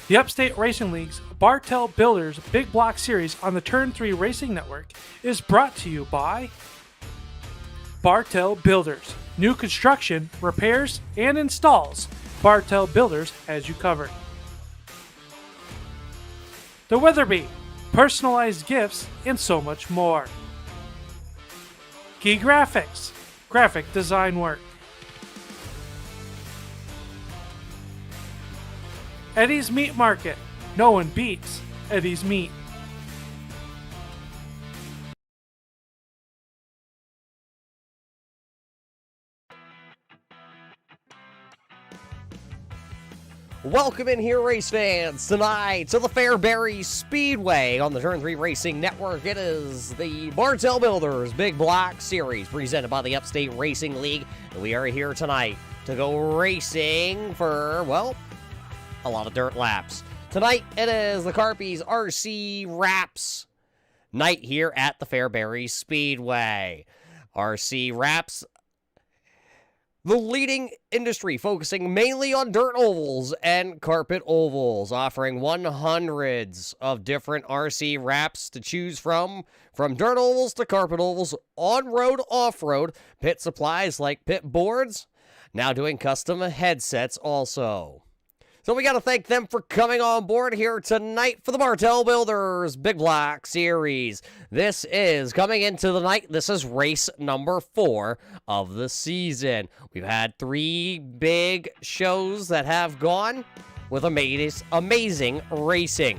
The Upstate Racing League's Bartell Builders Big Block Series on the Turn 3 Racing Network is brought to you by Bartell Builders. New construction, repairs, and installs. Bartell Builders has you covered. The Weatherby. Personalized gifts and so much more. Key Graphics. Graphic design work. Eddie's Meat Market. No one beats Eddie's Meat. Welcome in here, race fans, tonight to the Fairbury Speedway on the Turn 3 Racing Network. It is the Bartell Builders Big Block Series presented by the Upstate Racing League. And we are here tonight to go racing for, well, a lot of dirt laps. Tonight, it is the Carpy's RC Wraps night here at the Fairbury Speedway. RC Wraps, the leading industry focusing mainly on dirt ovals and carpet ovals, offering 100s of different RC wraps to choose from dirt ovals to carpet ovals, on-road, off-road, pit supplies like pit boards, now doing custom headsets also. So we got to thank them for coming on board here tonight for the Bartell Builders Big Block Series. This is coming into the night. This is race number 4 of the season. We've had 3 big shows that have gone with amazing racing.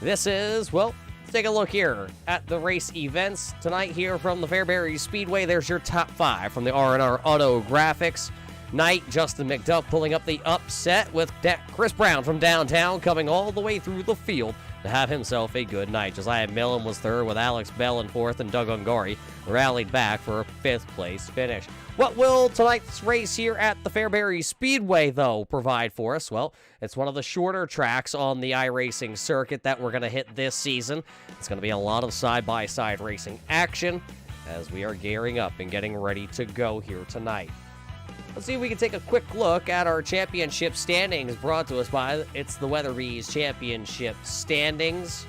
This is, well, let's take a look here at the race events tonight here from the Fairbury Speedway. There's your top 5 from the R&R Auto Graphics night. Justin McDuff pulling up the upset with Chris Brown from downtown coming all the way through the field to have himself a good night. Josiah Millen was third with Alex Bell in fourth, and Doug Ungari rallied back for a 5th place finish. What will tonight's race here at the Fairbury Speedway, though, provide for us? Well, it's one of the shorter tracks on the iRacing circuit that we're going to hit this season. It's going to be a lot of side-by-side racing action as we are gearing up and getting ready to go here tonight. Let's see if we can take a quick look at our championship standings brought to us by It's the Weatherby's Championship Standings.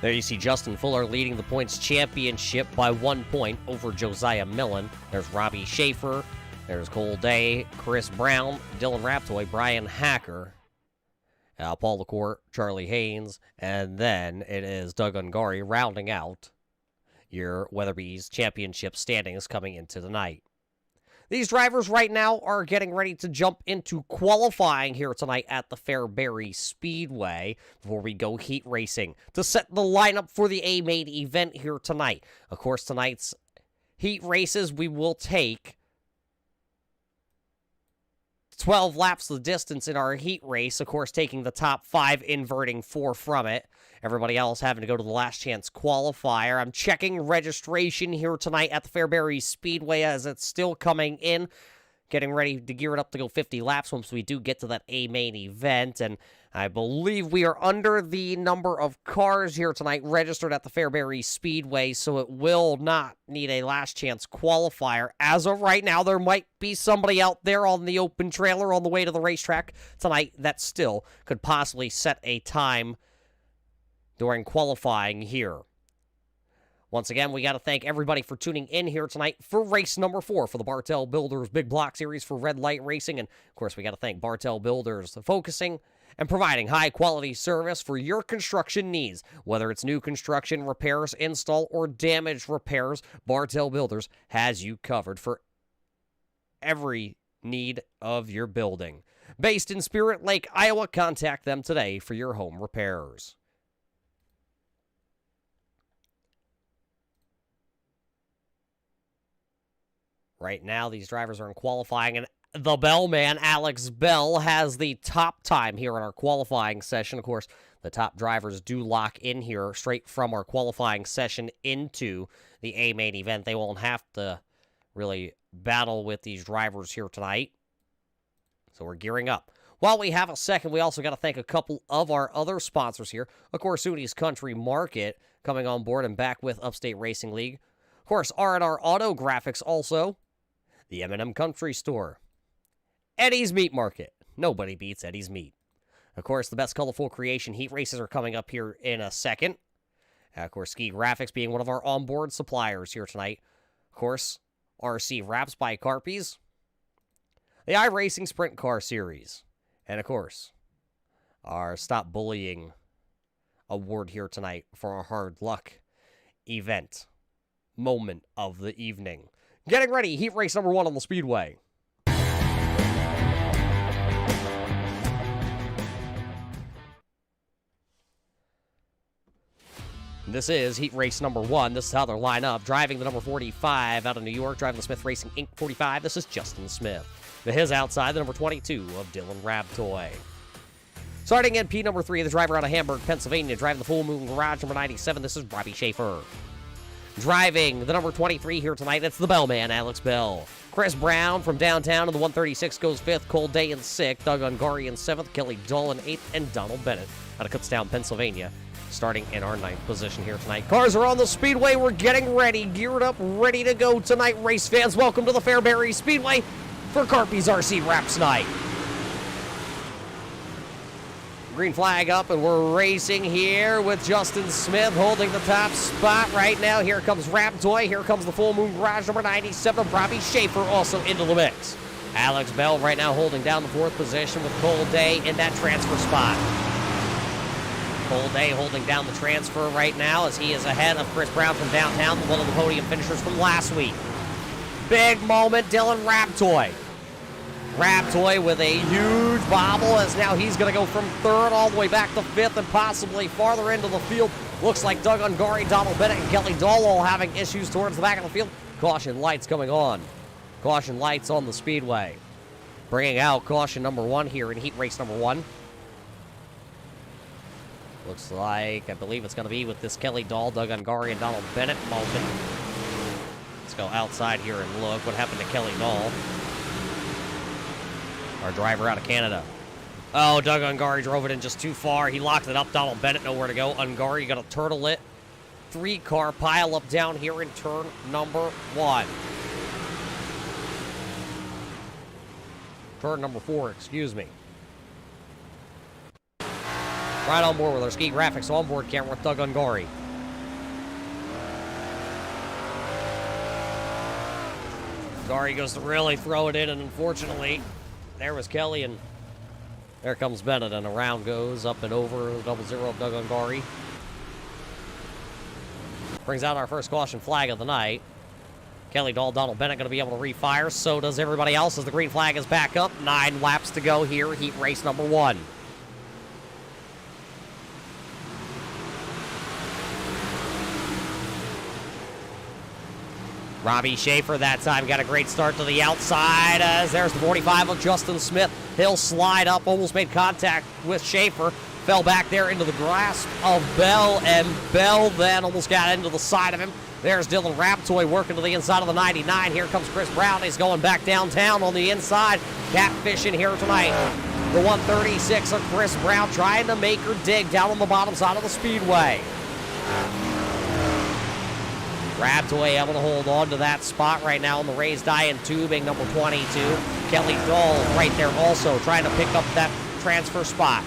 There you see Justin Fuller leading the points championship by 1 point over Josiah Millen. There's Robbie Schaefer. There's Cole Day, Chris Brown, Dylan Raptoy, Brian Hacker, Paul LaCour, Charlie Haynes, and then it is Doug Ungari rounding out your Weatherby's Championship standings coming into the night. These drivers right now are getting ready to jump into qualifying here tonight at the Fairbury Speedway before we go heat racing to set the lineup for the A-Main event here tonight. Of course, tonight's heat races, we will take 12 laps the distance in our heat race, of course, taking the top 5, inverting 4 from it. Everybody else having to go to the last chance qualifier. I'm checking registration here tonight at the Fairbury Speedway as it's still coming in. Getting ready to gear it up to go 50 laps once we do get to that A-Main event. And I believe we are under the number of cars here tonight registered at the Fairbury Speedway, so it will not need a last chance qualifier. As of right now, there might be somebody out there on the open trailer on the way to the racetrack tonight that still could possibly set a time during qualifying here. Once again, we got to thank everybody for tuning in here tonight for race number 4 for the Bartell Builders Big Block Series for Red Light Racing. And, of course, we got to thank Bartell Builders for focusing and providing high-quality service for your construction needs. Whether it's new construction, repairs, install, or damage repairs, Bartell Builders has you covered for every need of your building. Based in Spirit Lake, Iowa, contact them today for your home repairs. Right now, these drivers are in qualifying, and the bellman, Alex Bell, has the top time here in our qualifying session. Of course, the top drivers do lock in here straight from our qualifying session into the A-Main event. They won't have to really battle with these drivers here tonight. So we're gearing up. While we have a second, we also got to thank a couple of our other sponsors here. Of course, Udi's Country Market coming on board and back with Upstate Racing League. Of course, R&R Auto Graphics also. The M&M Country Store, Eddie's Meat Market, Nobody beats Eddie's Meat. Of course, the best colorful creation heat races are coming up here in a second. Of course, Ski Graphics being one of our onboard suppliers here tonight. Of course, RC Wraps by Carpy's. The iRacing Sprint Car Series. And of course, our Stop Bullying award here tonight for our hard luck event. Moment of the evening. Getting ready, heat race number 1 on the Speedway. This is heat race number 1. This is how they're lined up. Driving the number 45 out of New York, driving the Smith Racing Inc. 45. This is Justin Smith. To his outside, the number 22 of Dylan Rabtoy. Starting in P number 3, the driver out of Hamburg, Pennsylvania, driving the Full Moon Garage number 97. This is Robbie Schaefer. Driving the number 23 here tonight, it's the Bellman, Alex Bell. Chris Brown from downtown in the 136 goes 5th, Cold Day in 6th, Doug Ungari in 7th, Kelly Dull in 8th, and Donald Bennett out of Kutztown, Pennsylvania, starting in our 9th position here tonight. Cars are on the Speedway. We're getting ready, geared up, ready to go tonight. Race fans, welcome to the Fairbury Speedway for Carpy's RC Wraps Night. Green flag up, and we're racing here with Justin Smith holding the top spot right now. Here comes Raptoy. Here comes the Full Moon Garage number 97 of Robbie Schaefer also into the mix. Alex Bell right now holding down the 4th position with Cold Day in that transfer spot. Cold Day holding down the transfer right now as he is ahead of Chris Brown from downtown, one of the podium finishers from last week. Big moment, Dylan Raptoy. Raptoy with a huge bobble as now he's going to go from 3rd all the way back to 5th and possibly farther into the field. Looks like Doug Ungari, Donald Bennett, and Kelly Dahl all having issues towards the back of the field. Caution lights coming on. Caution lights on the Speedway. Bringing out caution number 1 here in heat race number 1. Looks like, I believe it's going to be with this Kelly Dahl, Doug Ungari, and Donald Bennett moment. Let's go outside here and look what happened to Kelly Dahl. Our driver out of Canada. Oh, Doug Ungari drove it in just too far. He locked it up. Donald Bennett nowhere to go. Ungari got to turtle it. 3-car pile up down here in turn number 1. Turn number 4, excuse me. Right on board with our Ski Graphics onboard camera with Doug Ungari. Ungari goes to really throw it in, and unfortunately, there was Kelly, and there comes Bennett, and around goes up and over the 00 of Doug Ungari. Brings out our first caution flag of the night. Kelly Dahl, Donald Bennett going to be able to refire. So does everybody else as the green flag is back up. 9 laps to go here, heat race number 1. Robbie Schaefer that time got a great start to the outside as there's the 45 of Justin Smith. He'll slide up, almost made contact with Schaefer. Fell back there into the grasp of Bell, and Bell then almost got into the side of him. There's Dylan Raptoy working to the inside of the 99. Here comes Chris Brown. He's going back downtown on the inside. Catfishing here tonight. The 136 of Chris Brown trying to make her dig down on the bottom side of the Speedway. Raptoy able to hold on to that spot right now on the raised iron tubing, number 22. Kelly Dahl right there also trying to pick up that transfer spot.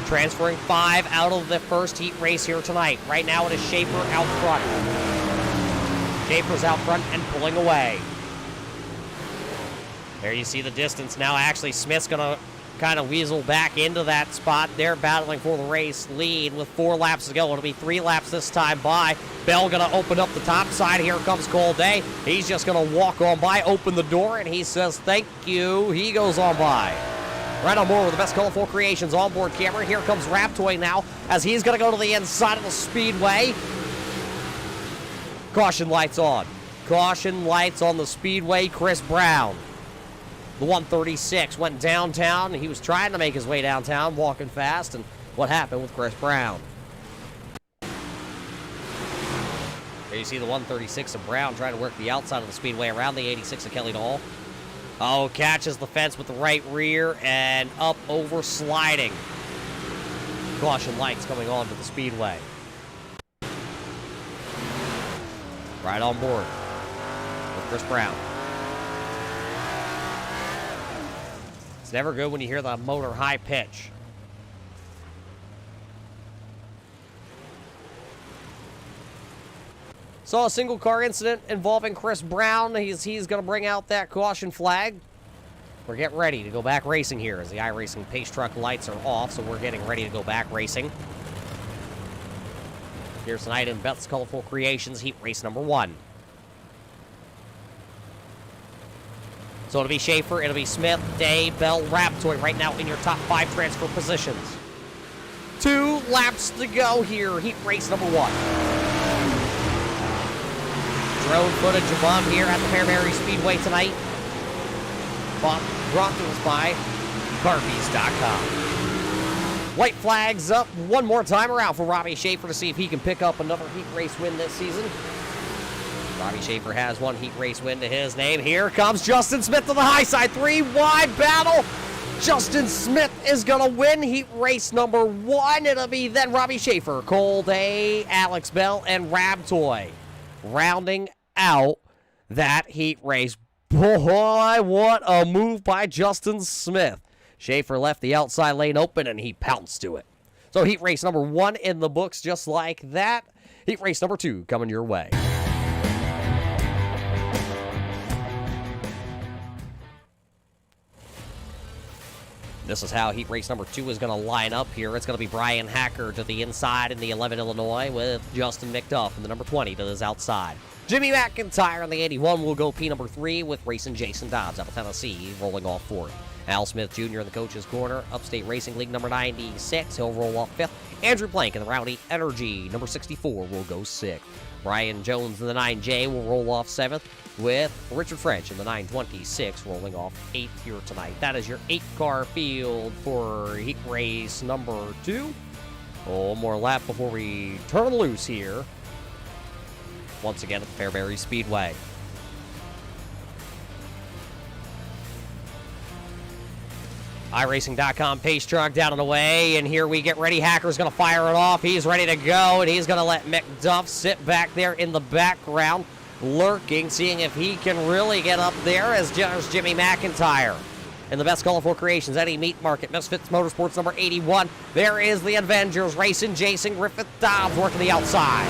Transferring 5 out of the first heat race here tonight. Right now it is Schaefer out front. Schaefer's out front and pulling away. There you see the distance now. Actually, Smith's going to kind of weasel back into that spot. They're battling for the race lead with 4 laps to go. It'll be 3 laps this time by. Bell going to open up the top side. Here comes Cold Day. He's just going to walk on by, open the door, and he says thank you. He goes on by. Right on board with the best colorful creations onboard camera. Here comes Raptoy now as he's going to go to the inside of the Speedway. Caution lights on. Caution lights on the Speedway. Chris Brown. The 136 went downtown. He was trying to make his way downtown, walking fast, and what happened with Chris Brown? There you see the 136 of Brown trying to work the outside of the Speedway around the 86 of Kelly Dahl. Oh, catches the fence with the right rear and up over sliding. Caution lights coming on to the Speedway. Right on board with Chris Brown. It's never good when you hear the motor high pitch. Saw a single car incident involving Chris Brown. He's going to bring out that caution flag. We're getting ready to go back racing here as the iRacing pace truck lights are off, so we're getting ready to go back racing. Here's tonight in Beth's Colorful Creations Heat Race number 1. So it'll be Schaefer, it'll be Smith, Day, Bell, Raptoy right now in your top 5 transfer positions. 2 laps to go here, Heat Race number 1. Drone footage above here at the Fairbury Speedway tonight. Brought to us by Carpys.com. White flags up one more time around for Robbie Schaefer to see if he can pick up another heat race win this season. Robbie Schaefer has one heat race win to his name. Here comes Justin Smith to the high side. 3 wide battle. Justin Smith is going to win heat race number 1. It'll be then Robbie Schaefer, Cole Day, Alex Bell, and Rabtoy rounding out that heat race. Boy, what a move by Justin Smith. Schaefer left the outside lane open, and he pounced to it. So heat race number 1 in the books just like that. Heat race number 2 coming your way. This is how heat race number 2 is going to line up here. It's going to be Brian Hacker to the inside in the 11 Illinois with Justin McDuff in the number 20 to his outside. Jimmy McIntyre in the 81 will go P number 3 with racing Jason Dobbs out of Tennessee rolling off 4th. Al Smith Jr. in the coach's corner. Upstate Racing League number 96. He'll roll off 5th. Andrew Plank in the Rowdy Energy number 64 will go 6th. Brian Jones in the 9J will roll off 7th with Richard French in the 926 rolling off 8th here tonight. That is your 8-car field for heat race number 2. One more lap before we turn loose here. Once again at the Fairbury Speedway. iRacing.com pace truck down and away, and here we get ready. Hacker's going to fire it off. He's ready to go, and he's going to let McDuff sit back there in the background, lurking, seeing if he can really get up there as Jimmy McIntyre. In the Best Colorful Creations, Eddie Meat Market, Misfits Motorsports number 81. There is the Avengers racing Jason Griffith Dobbs working the outside.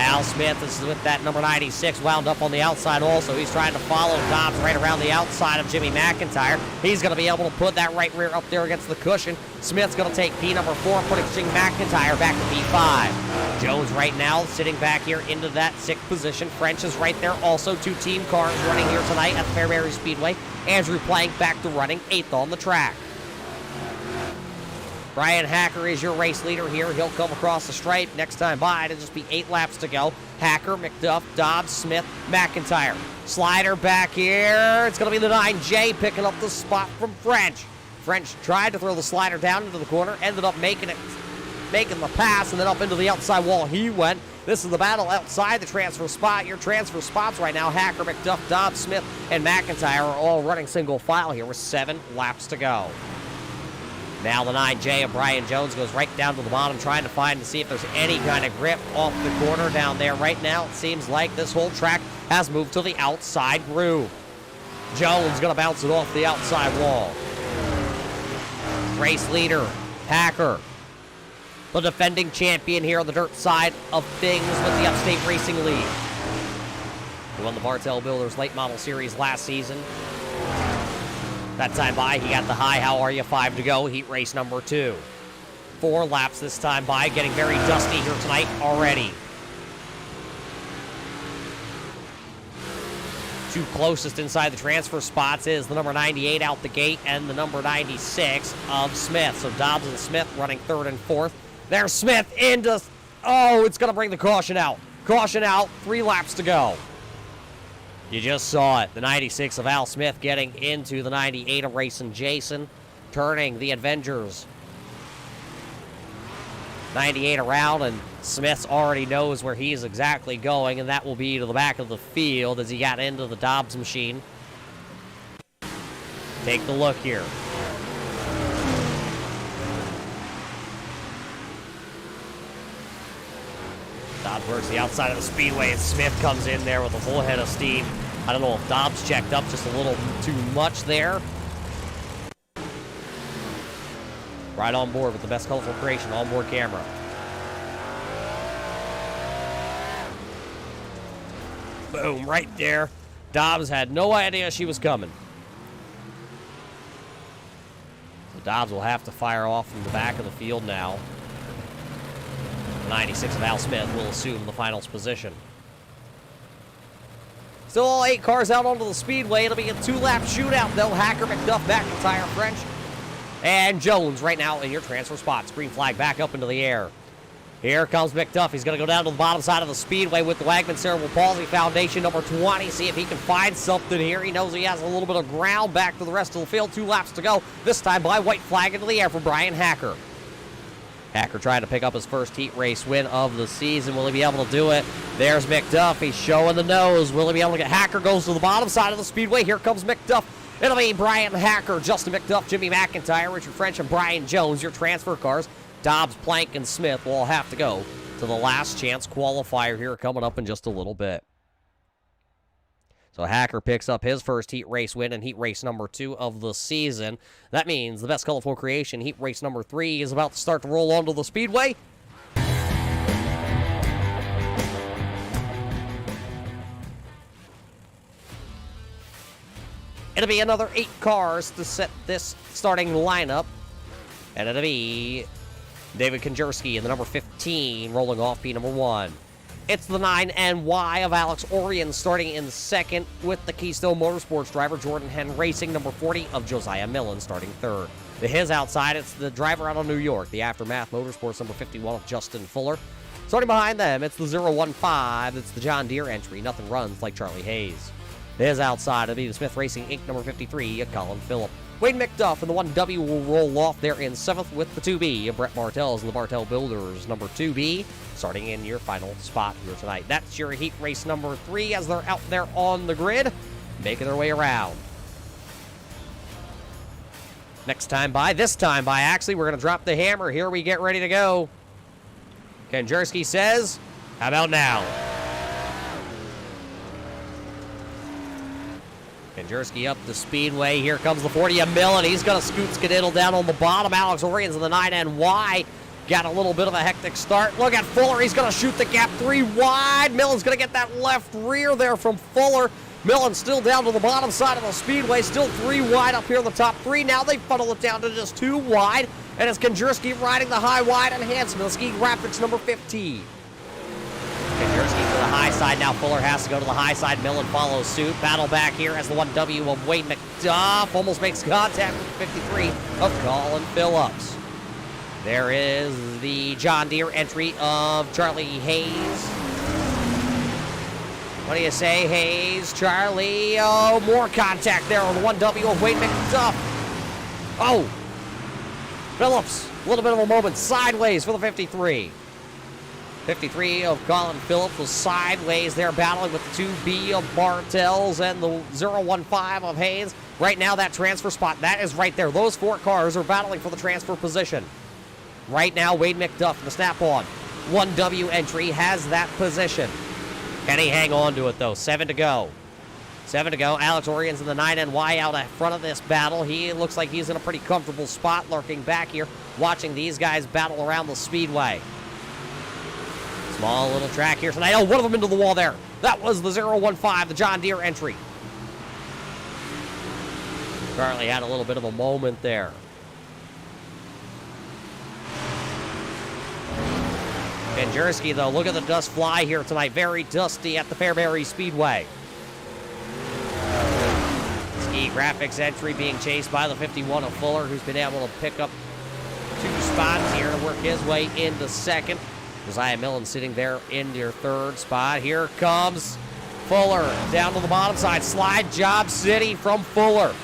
Al Smith is with that number 96 wound up on the outside also. He's trying to follow Dobbs right around the outside of Jimmy McIntyre. He's going to be able to put that right rear up there against the cushion. Smith's going to take P number 4, putting McIntyre back to P5. Jones right now sitting back here into that 6th position. French is right there also. 2 team cars running here tonight at the Fairbury Speedway. Andrew Plank back to running 8th on the track. Brian Hacker is your race leader here. He'll come across the stripe next time by. It'll just be 8 laps to go. Hacker, McDuff, Dobbs, Smith, McIntyre. Slider back here. It's going to be the 9J picking up the spot from French. French tried to throw the slider down into the corner, ended up making the pass, and then up into the outside wall he went. This is the battle outside the transfer spot. Your transfer spots right now, Hacker, McDuff, Dobbs, Smith, and McIntyre are all running single file here with 7 laps to go. Now the 9J of Brian Jones goes right down to the bottom, trying to find and see if there's any kind of grip off the corner down there. Right now, it seems like this whole track has moved to the outside groove. Jones going to bounce it off the outside wall. Race leader, Hacker, the defending champion here on the dirt side of things with the Upstate Racing League. He won the Bartell Builders Late Model Series last season. That time by, he got the high How Are You 5 to go, heat race number 2. 4 laps this time by, getting very dusty here tonight already. 2 closest inside the transfer spots is the number 98 out the gate and the number 96 of Smith. So Dobbs and Smith running 3rd and 4th. There's Smith into, oh, it's going to bring the caution out. Caution out, 3 laps to go. You just saw it. The 96 of Al Smith getting into the 98 of Racing Jason, turning the Avengers 98 around, and Smith already knows where he's exactly going, and that will be to the back of the field as he got into the Dobbs machine. Take the look here. Dobbs works the outside of the speedway, and Smith comes in there with a full head of steam. I don't know if Dobbs checked up just a little too much there. Right on board with the best colorful creation onboard camera. Boom, right there. Dobbs had no idea she was coming. So Dobbs will have to fire off from the back of the field now. 96 of Al Smith will assume the finals position. Still all 8 cars out onto the speedway. It'll be a 2-lap shootout, though. Hacker, McDuff, McIntyre, French, and Jones right now in your transfer spots. Green flag back up into the air. Here comes McDuff. He's going to go down to the bottom side of the speedway with the Wagman Cerebral Palsy Foundation, number 20. See if he can find something here. He knows he has a little bit of ground back to the rest of the field. 2 laps to go. This time by white flag into the air for Brian Hacker. Hacker trying to pick up his first heat race win of the season. Will he be able to do it? There's McDuff. He's showing the nose. Will he be able to get Hacker? Goes to the bottom side of the speedway. Here comes McDuff. It'll be Brian Hacker, Justin McDuff, Jimmy McIntyre, Richard French, and Brian Jones, your transfer cars. Dobbs, Plank, and Smith will all have to go to the last chance qualifier here coming up in just a little bit. So Hacker picks up his first heat race win in heat race number 2 of the season. That means the best colorful creation, heat race number 3, is about to start to roll onto the speedway. It'll be another 8 cars to set this starting lineup. And it'll be David Konjerski in the number 15, rolling off P number 1. It's the 9NY of Alex Orion starting in second with the Keystone Motorsports driver Jordan Henn Racing, number 40 of Josiah Millen starting third. To his outside, it's the driver out of New York, the Aftermath Motorsports number 51 of Justin Fuller. Starting behind them, it's the 015, it's the John Deere entry, Nothing Runs Like Charlie Hayes. To his outside, it'll be the Smith Racing Inc. number 53 of Colin Phillip. Wade McDuff and the 1W will roll off there in 7th with the 2B of Brett Martels and the Martel Builders, number 2B, starting in your final spot here tonight. That's your heat race number 3 as they're out there on the grid, making their way around. This time by, actually, we're going to drop the hammer. Here we get ready to go. Konjerski says, how about now? Konjerski up the speedway. Here comes the 40 of Millen. He's going to scoot Skadiddle down on the bottom. Alex Orions in the 9NY. Got a little bit of a hectic start. Look at Fuller. He's going to shoot the gap 3 wide. Millen's going to get that left rear there from Fuller. Millen still down to the bottom side of the speedway. Still 3 wide up here in the top 3. Now they funnel it down to just 2 wide. And it's Konjerski riding the high wide enhancement. The Ski Graphics number 15. Konjerski to the high side. Now Fuller has to go to the high side. Millen follows suit. Battle back here as the 1W of Wade McDuff almost makes contact with 53 of Colin Phillips. There is the John Deere entry of Charlie Hayes. What do you say, Hayes? Charlie, oh, more contact there on the 1W of Wade McDuff. Oh, Phillips, a little bit of a moment sideways for the 53. 53 of Colin Phillips was sideways there battling with the 2B of Bartels and the 015 of Hayes. Right now, that transfer spot, that is right there. Those 4 cars are battling for the transfer position. Right now, Wade McDuff, the snap-on. 1W entry has that position. Can he hang on to it, though? 7 to go. 7 to go. Alex Orions in the 9NY out in front of this battle. He looks like he's in a pretty comfortable spot, lurking back here, watching these guys battle around the speedway. Small little track here tonight. Oh, one of them into the wall there. That was the 015, the John Deere entry. Charlie had a little bit of a moment there. Konjerski, though, look at the dust fly here tonight. Very dusty at the Fairbury Speedway. Ski Graphics entry being chased by the 51 of Fuller, who's been able to pick up 2 spots here to work his way into second. Josiah Millen sitting there in your 3rd spot. Here comes Fuller down to the bottom side. Slide job city from Fuller.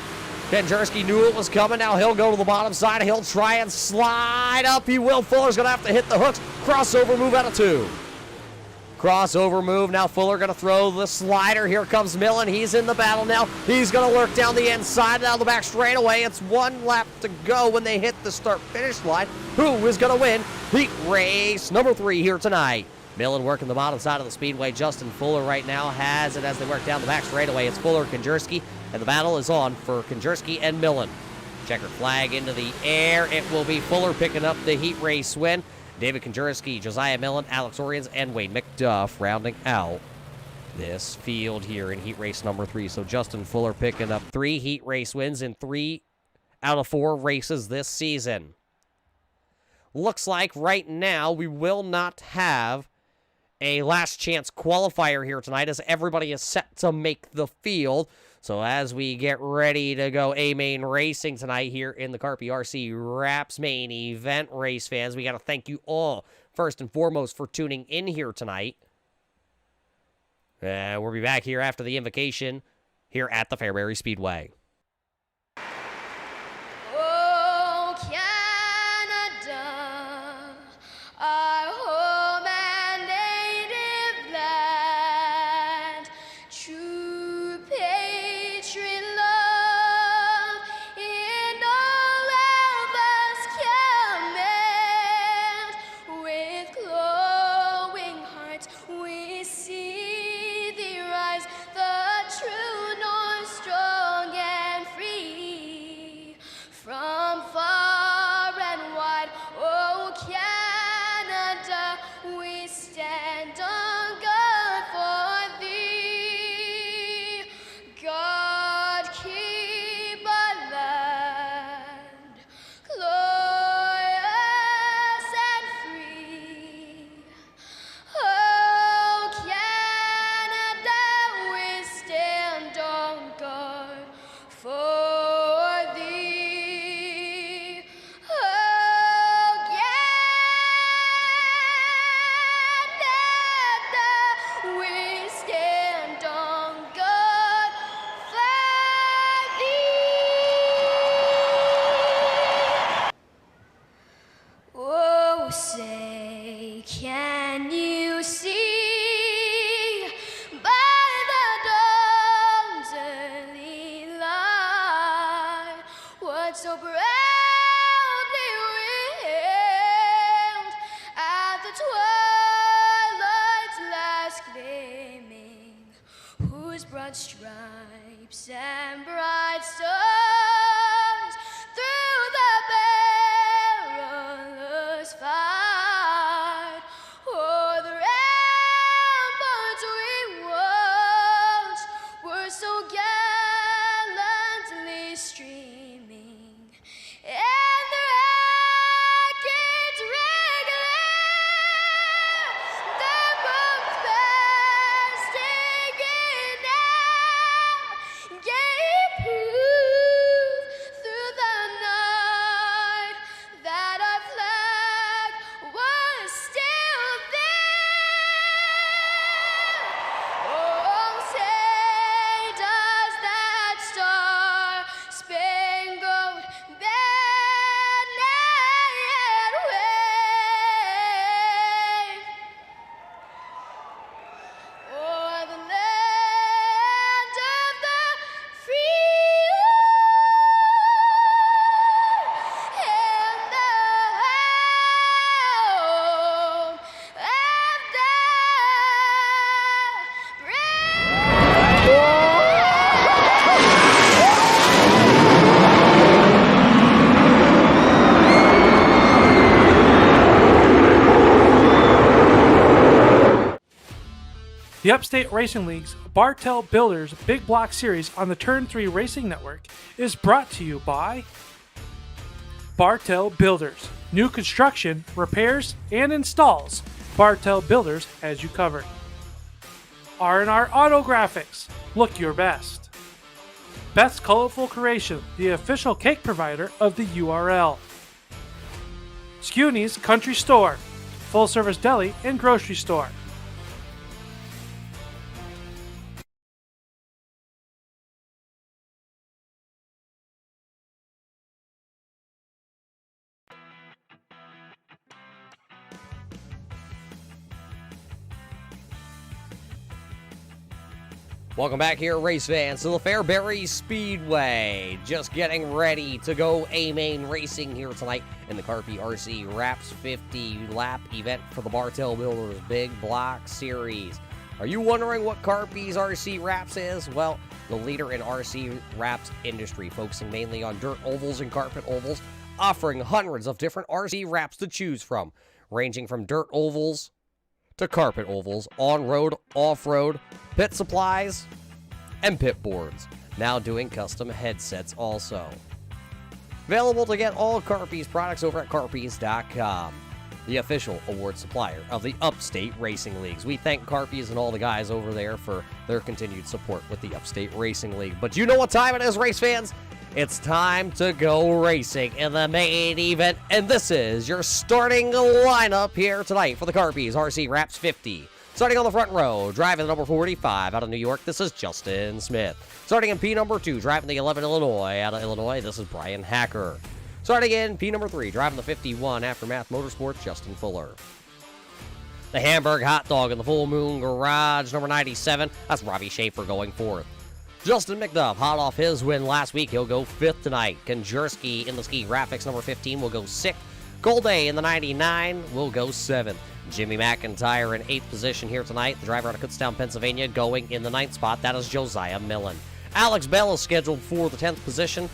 Konjerski knew it was coming. Now he'll go to the bottom side. He'll try and slide up. He will. Fuller's going to have to hit the hooks. Crossover move out of 2. Crossover move. Now Fuller going to throw the slider. Here comes Millen. He's in the battle now. He's going to lurk down the inside. Down the back straightaway. It's 1 lap to go when they hit the start-finish line. Who is going to win heat race number 3 here tonight? Millen working the bottom side of the speedway. Justin Fuller right now has it as they work down the back straightaway. It's Fuller, Konjerski, and the battle is on for Konjerski and Millen. Checkered flag into the air. It will be Fuller picking up the heat race win. David Konjursky, Josiah Millen, Alex Oriens, and Wade McDuff rounding out this field here in heat race number 3. So Justin Fuller picking up 3 heat race wins in 3 out of 4 races this season. Looks like right now we will not have a last chance qualifier here tonight as everybody is set to make the field. So as we get ready to go A-Main Racing tonight here in the Carpy RC Wraps main event, race fans, we got to thank you all first and foremost for tuning in here tonight. We'll be back here after the invocation here at the Fairbury Speedway. Oh, Canada, our home and native land, true patriot love in all of us command. With glowing hearts we see thee rise, the true north, strong and free. From far and wide, oh Canada, we stand on guard for thee. God keep our land glorious and free. Oh Canada, we stand on guard for thee. Oh Canada, we stand on guard for thee. Oh, say, can you see by the dawn's early light what so proudly we hailed at the twilight's last gleaming, whose broad stripes and bright stars through the perilous fight o'er the ramparts we watched were so gallantly streaming, and the rockets regular, the bombs bursting in air, gave proof through the night that our flag was still there. Oh, say does that star-spangled banner yet wave o'er the land of the free and the home of the The Upstate Racing League's Bartell Builders Big Block Series on the Turn 3 Racing Network is brought to you by Bartell Builders. New construction, repairs, and installs. Bartell Builders has you covered. R&R Auto Graphics. Look your best. Beth's Colorful Creation, the official cake provider of the URL. Scuny's Country Store, full-service deli and grocery store. Welcome back here, race fans, to the Fairbury Speedway. Just getting ready to go A-Main Racing here tonight in the Carpy RC Wraps 50 lap event for the Bartell Builders Big Block Series. Are you wondering what Carpy's RC Wraps is? Well, the leader in RC Wraps industry, focusing mainly on dirt ovals and carpet ovals, offering hundreds of different RC wraps to choose from, ranging from dirt ovals to carpet ovals, on-road, off-road, pit supplies, and pit boards. Now doing custom headsets also. Available to get all Carpy's products over at carpys.com, the official award supplier of the Upstate Racing Leagues. We thank Carpy's and all the guys over there for their continued support with the Upstate Racing League. But you know what time it is, race fans? It's time to go racing in the main event, and this is your starting lineup here tonight for the Carpy's RC Wraps 50. Starting on the front row, driving the number 45 out of New York, this is Justin Smith. Starting in P number 2, driving the 11 Illinois out of Illinois, this is Brian Hacker. Starting in P number 3, driving the 51 Aftermath Motorsports, Justin Fuller. The Hamburg Hot Dog in the Full Moon Garage, number 97, that's Robbie Schaefer going fourth. Justin McDuff, hot off his win last week, he'll go 5th tonight. Konjerski in the Ski Graphics, number 15, will go 6th. Golday in the 99 will go 7th. Jimmy McIntyre in 8th position here tonight. The driver out of Kutztown, Pennsylvania, going in the 9th spot. That is Josiah Millen. Alex Bell is scheduled for the 10th position.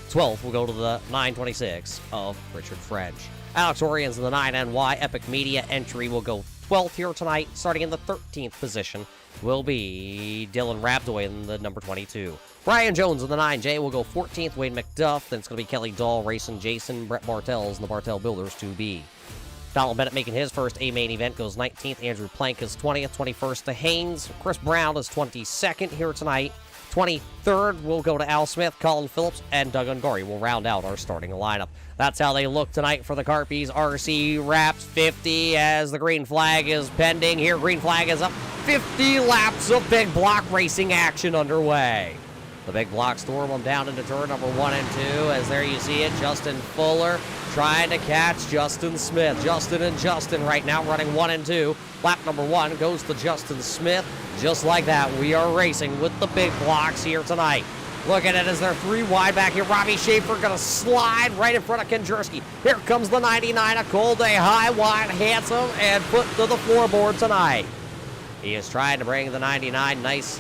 12th will go to the 926 of Richard French. Alex Oriens in the 9NY Epic Media entry will go 12th here tonight. Starting in the 13th position will be Dylan Rabdoy in the number 22. Brian Jones in the 9J will go 14th. Wade McDuff. Then it's going to be Kelly Dahl racing Jason. Brett Bartels in the Bartel Builders 2B. Donald Bennett making his first A main event goes 19th. Andrew Plank is 20th. 21st to Haynes. Chris Brown is 22nd here tonight. 23rd will go to Al Smith, Colin Phillips, and Doug Ungari will round out our starting lineup. That's how they look tonight for the Carpy's RC Wraps 50 as the green flag is pending. Here, green flag is up. 50 laps of big block racing action underway. The big block storm them down into turn number 1 and 2. As there you see it, Justin Fuller trying to catch Justin Smith. Justin and Justin right now running 1 and 2. Lap number 1 goes to Justin Smith. Just like that, we are racing with the big blocks here tonight. Look at it as they're 3 wide back here. Robbie Schaefer going to slide right in front of Konjerski. Here comes the 99, a cold day, high, wide, handsome, and put to the floorboard tonight. He is trying to bring the 99, nice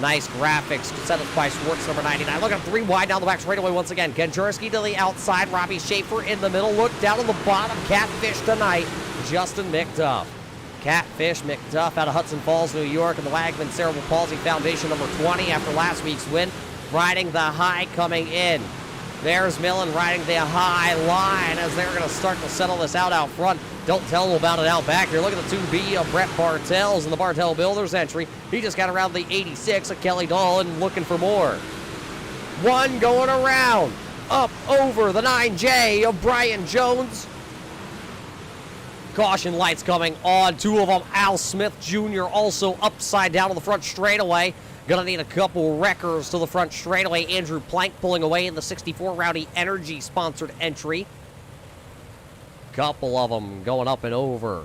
graphics set up by Schwartz, number 99. Look at him 3 wide down the back straightaway once again. Konjerski to the outside, Robbie Schaefer in the middle. Look down on the bottom, Catfish tonight, Justin McDuff. Catfish McDuff out of Hudson Falls, New York, and the Wagman Cerebral Palsy Foundation, number 20, after last week's win, riding the high coming in. There's Millen riding the high line as they're going to start to settle this out front. Don't tell them about it out back here. Look at the 2B of Brett Bartels in the Bartel Builders entry. He just got around the 86 of Kelly Dahl and looking for more. 1 going around, up over the 9J of Brian Jones. Caution lights coming on. 2 of them. Al Smith Jr. also upside down on the front straightaway. Gonna need a couple wreckers to the front straightaway. Andrew Plank pulling away in the 64 Rowdy Energy sponsored entry. Couple of them going up and over.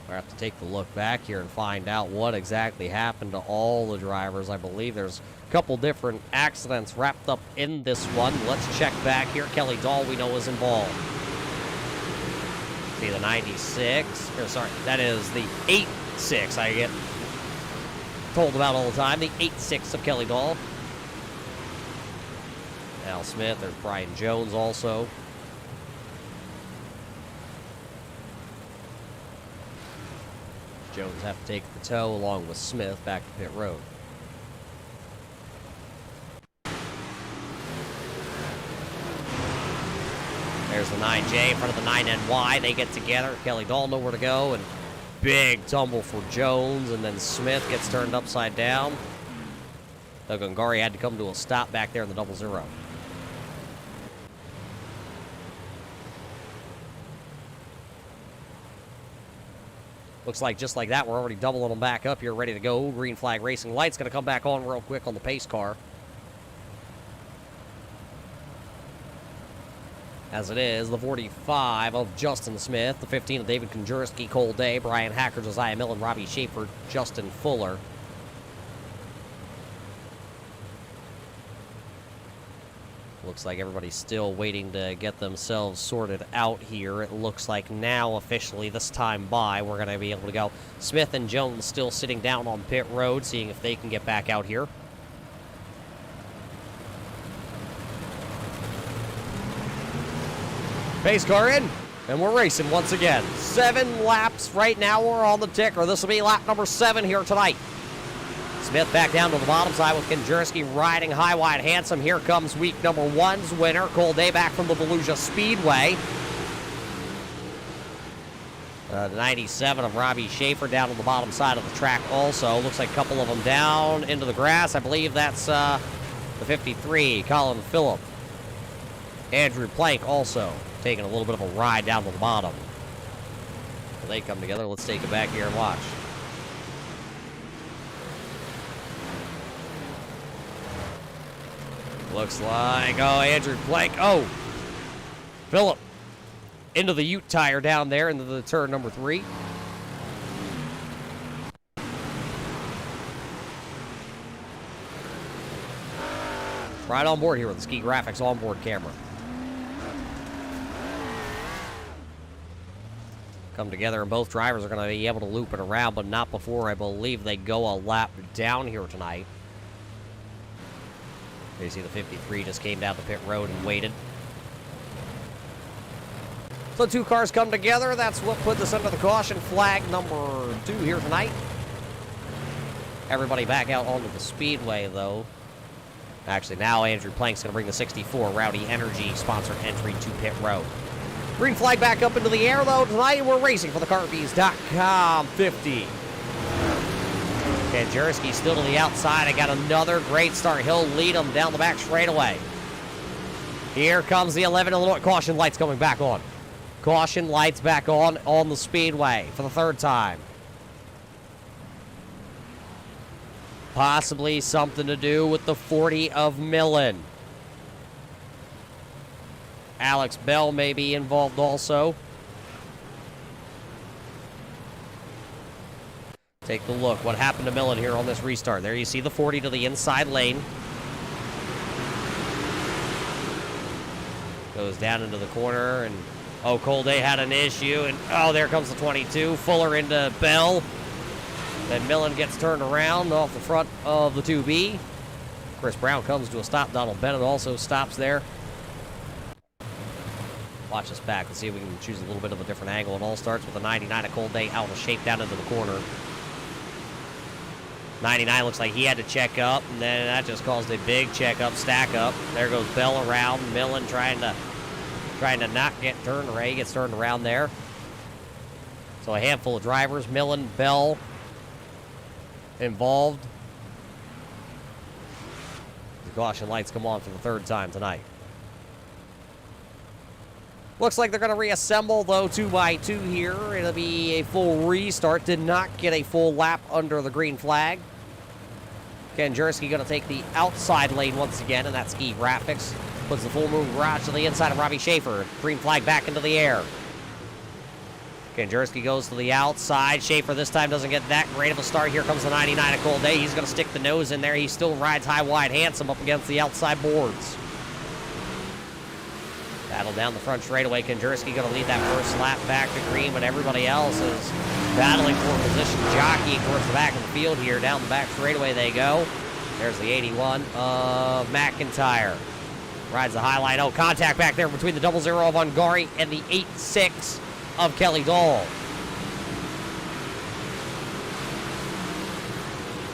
We'll have to take the look back here and find out what exactly happened to all the drivers. I believe there's a couple different accidents wrapped up in this one. Let's check back here. Kelly Dahl, we know, is involved. See the 96, or sorry, that is the 86 I get told about all the time. The 86 of Kelly Dahl. Al Smith, there's Brian Jones also. Jones have to take the tow along with Smith back to pit road. There's the 9J in front of the 9NY. They get together. Kelly Dahl nowhere to go, and big tumble for Jones, and then Smith gets turned upside down. Doug Ungari had to come to a stop back there in the 00. Looks like just like that, we're already doubling them back up here, ready to go. Green flag racing light's going to come back on real quick on the pace car. As it is, the 45 of Justin Smith, the 15 of David Konjerski, Cole Day, Brian Hacker, Josiah Millen, Robbie Schaefer, Justin Fuller. Looks like everybody's still waiting to get themselves sorted out here. It looks like now, officially, this time by, we're going to be able to go. Smith and Jones still sitting down on pit road, seeing if they can get back out here. Pace car in, and we're racing once again. 7 laps right now. We're on the ticker. This will be lap number 7 here tonight. Smith back down to the bottom side with Konjerski riding high, wide, handsome. Here comes week number 1's winner, Cole Day, back from the Volusia Speedway. The 97 of Robbie Schaefer down on the bottom side of the track also. Looks like a couple of them down into the grass. I believe that's the 53, Colin Phillip. Andrew Plank also taking a little bit of a ride down to the bottom. When they come together, let's take it back here and watch. Looks like, oh, Andrew Plank, oh, Phillip into the Ute tire down there into the turn number 3. Right on board here with the Ski Graphics onboard camera. Come together, and both drivers are going to be able to loop it around, but not before I believe they go a lap down here tonight. You see the 53 just came down the pit road and waited. So 2 cars come together. That's what put this under the caution flag number 2 here tonight. Everybody back out onto the speedway, though. Actually, now Andrew Plank's going to bring the 64 Rowdy Energy sponsored entry to pit road. Green flag back up into the air, though. Tonight we're racing for the Carpies.com 50. Konjerski still to the outside. I got another great start. He'll lead him down the back straightaway. Here comes the 11 Illinois. Caution lights coming back on. Caution lights back on the speedway for the 3rd time. Possibly something to do with the 40 of Millen. Alex Bell may be involved also. Take a look. What happened to Millen here on this restart? There you see the 40 to the inside lane. Goes down into the corner, and oh, Cole Day had an issue, and oh, there comes the 22. Fuller into Bell. Then Millen gets turned around off the front of the 2B. Chris Brown comes to a stop. Donald Bennett also stops there. Watch us back. Let's see if we can choose a little bit of a different angle. It all starts with a 99 of Cole Day out of shape down into the corner. 99 looks like he had to check up, and then that just caused a big check up, stack up. There goes Bell around. Millen trying to not get turned around. He gets turned around there. So a handful of drivers, Millen, Bell, involved. The caution lights come on for the 3rd time tonight. Looks like they're going to reassemble, though, 2x2 here. It'll be a full restart. Did not get a full lap under the green flag. Konjerski going to take the outside lane once again, and that's Ski Graphics. Puts the full moon garage to the inside of Robbie Schaefer. Green flag back into the air. Konjerski goes to the outside. Schaefer this time doesn't get that great of a start. Here comes the 99 of Cole Day. He's going to stick the nose in there. He still rides high, wide, handsome up against the outside boards. Battle down the front straightaway. Konjerski going to lead that first lap back to green, but everybody else is battling for position, jockeying towards the back of the field here. Down the back straightaway they go. There's the 81 of McIntyre. Rides the high line. Oh, contact back there between the 00 of Ungari and the 86 of Kelly Dahl.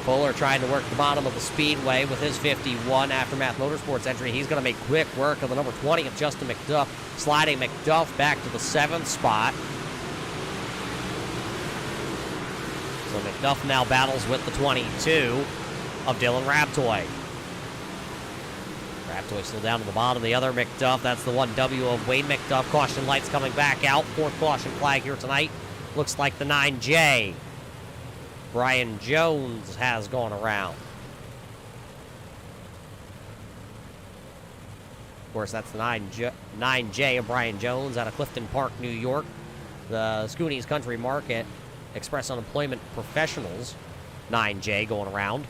Fuller trying to work the bottom of the speedway with his 51 Aftermath Motorsports entry. He's going to make quick work of the number 20 of Justin McDuff, sliding McDuff back to the 7th spot. So McDuff now battles with the 22 of Dylan Raptoy. Raptoy still down to the bottom. The other McDuff, that's the 1W of Wayne McDuff. Caution lights coming back out. 4th caution flag here tonight. Looks like the 9J. Brian Jones has gone around. Of course, that's the 9J of Brian Jones out of Clifton Park, New York. The Scoonies Country Market Express Unemployment Professionals 9J going around.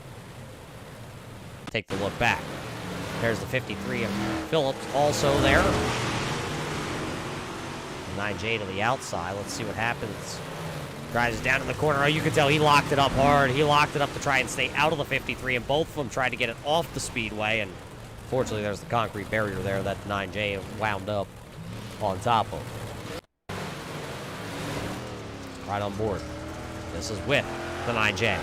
Take the look back. There's the 53 of Phillips also there. 9J to the outside. Let's see what happens. Drives down in the corner. Oh, you can tell he locked it up hard. He locked it up to try and stay out of the 53, and both of them tried to get it off the Speedway, and fortunately there's the concrete barrier there that 9J wound up on top of. Right on board. This is with the 9J.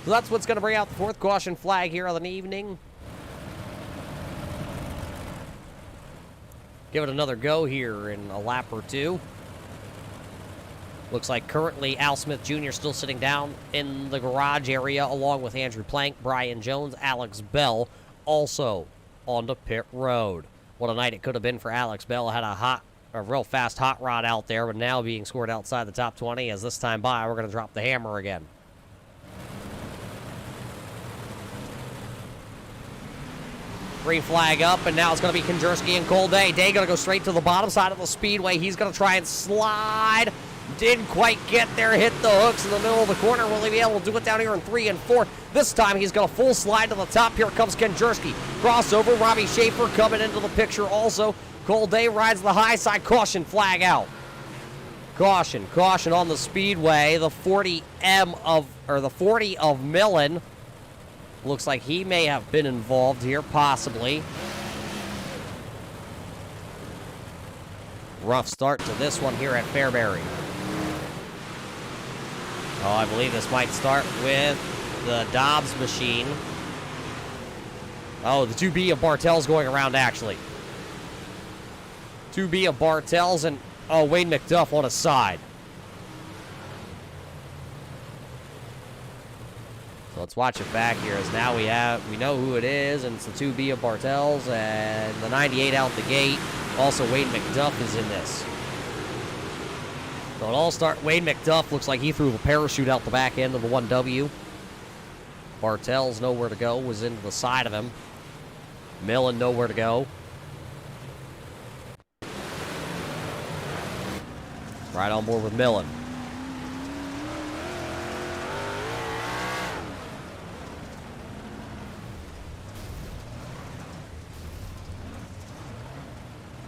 So that's what's going to bring out the fourth caution flag here on the evening. Give it another go here in a lap or two. Looks like currently Al Smith Jr. still sitting down in the garage area along with Andrew Plank, Brian Jones, Alex Bell also on the pit road. What a night it could have been for Alex Bell. Had a real fast hot rod out there, but now being scored outside the top 20 as this time by we're going to drop the hammer again. Green flag up, and now it's going to be Konjerski and Cole Day. Day going to go straight to the bottom side of the Speedway. He's going to try and slide. Didn't quite get there. Hit the hooks in the middle of the corner. Will he be able to do it down here in 3 and 4? This time he's going to full slide to the top. Here comes Konjerski. Crossover. Robbie Schaefer coming into the picture also. Cole Day rides the high side. Caution flag out. Caution on the Speedway. The 40 of Millen. Looks like he may have been involved here, possibly. Rough start to this one here at Fairbury. Oh, I believe this might start with the Dobbs machine. Oh, the 2B of Bartels going around, actually. 2B of Bartels and, oh, Wayne McDuff on his side. So let's watch it back here as now we know who it is, and it's the 2B of Bartels and the 98 out the gate. Also, Wayne McDuff is in this. So it all start. Wayne McDuff looks like he threw a parachute out the back end of the 1W. Bartels nowhere to go, was into the side of him. Millen nowhere to go. Right on board with Millen.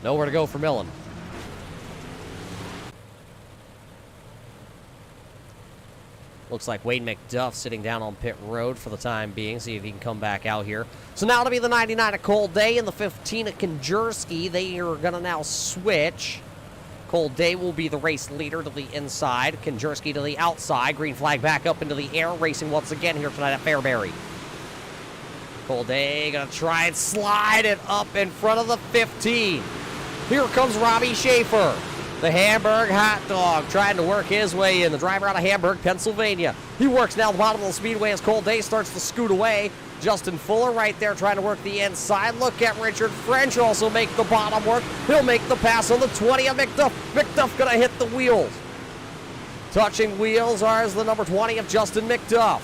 Nowhere to go for Millen. Looks like Wayne McDuff sitting down on pit road for the time being. See if he can come back out here. So now it'll be the 99 of Cole Day and the 15 of Konjerski. They are going to now switch. Cole Day will be the race leader to the inside. Konjerski to the outside. Green flag back up into the air. Racing once again here tonight at Fairbury. Cole Day going to try and slide it up in front of the 15. Here comes Robbie Schaefer, the Hamburg hot dog, trying to work his way in. The driver out of Hamburg, Pennsylvania. He works now at the bottom of the Speedway as Cole Day starts to scoot away. Justin Fuller right there trying to work the inside. Look at Richard French also make the bottom work. He'll make the pass on the 20 of McDuff. McDuff going to hit the wheels. Touching wheels are the number 20 of Justin McDuff.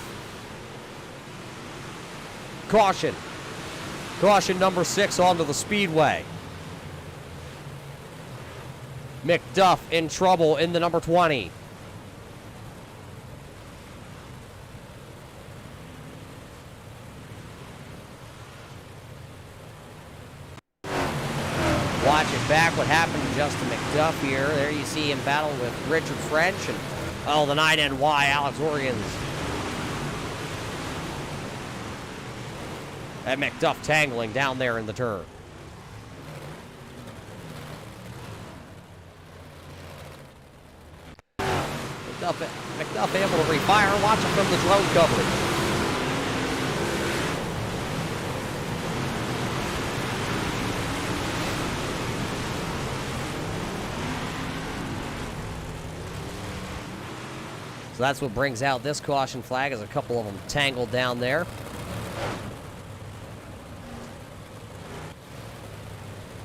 Caution. Caution number 6 onto the Speedway. McDuff in trouble in the number 20. Watch it back, what happened to Justin McDuff here. There you see him battle with Richard French and, oh, the 9NY, Alex Organs. And McDuff tangling down there in the turn. McDuff able to refire. Watch it from the drone coverage. So that's what brings out this caution flag, as a couple of them tangled down there.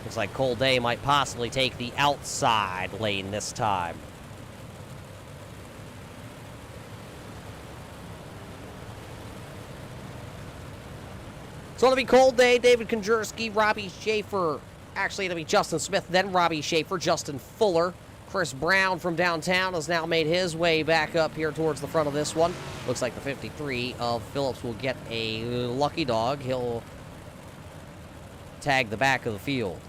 Looks like Cole Day might possibly take the outside lane this time. So it'll be Cole Day, David Konjerski, Robbie Schaefer, Actually, it'll be Justin Smith, then Robbie Schaefer, Justin Fuller. Chris Brown from downtown has now made his way back up here towards the front of this one. Looks like the 53 of Phillips will get a lucky dog. He'll tag the back of the field.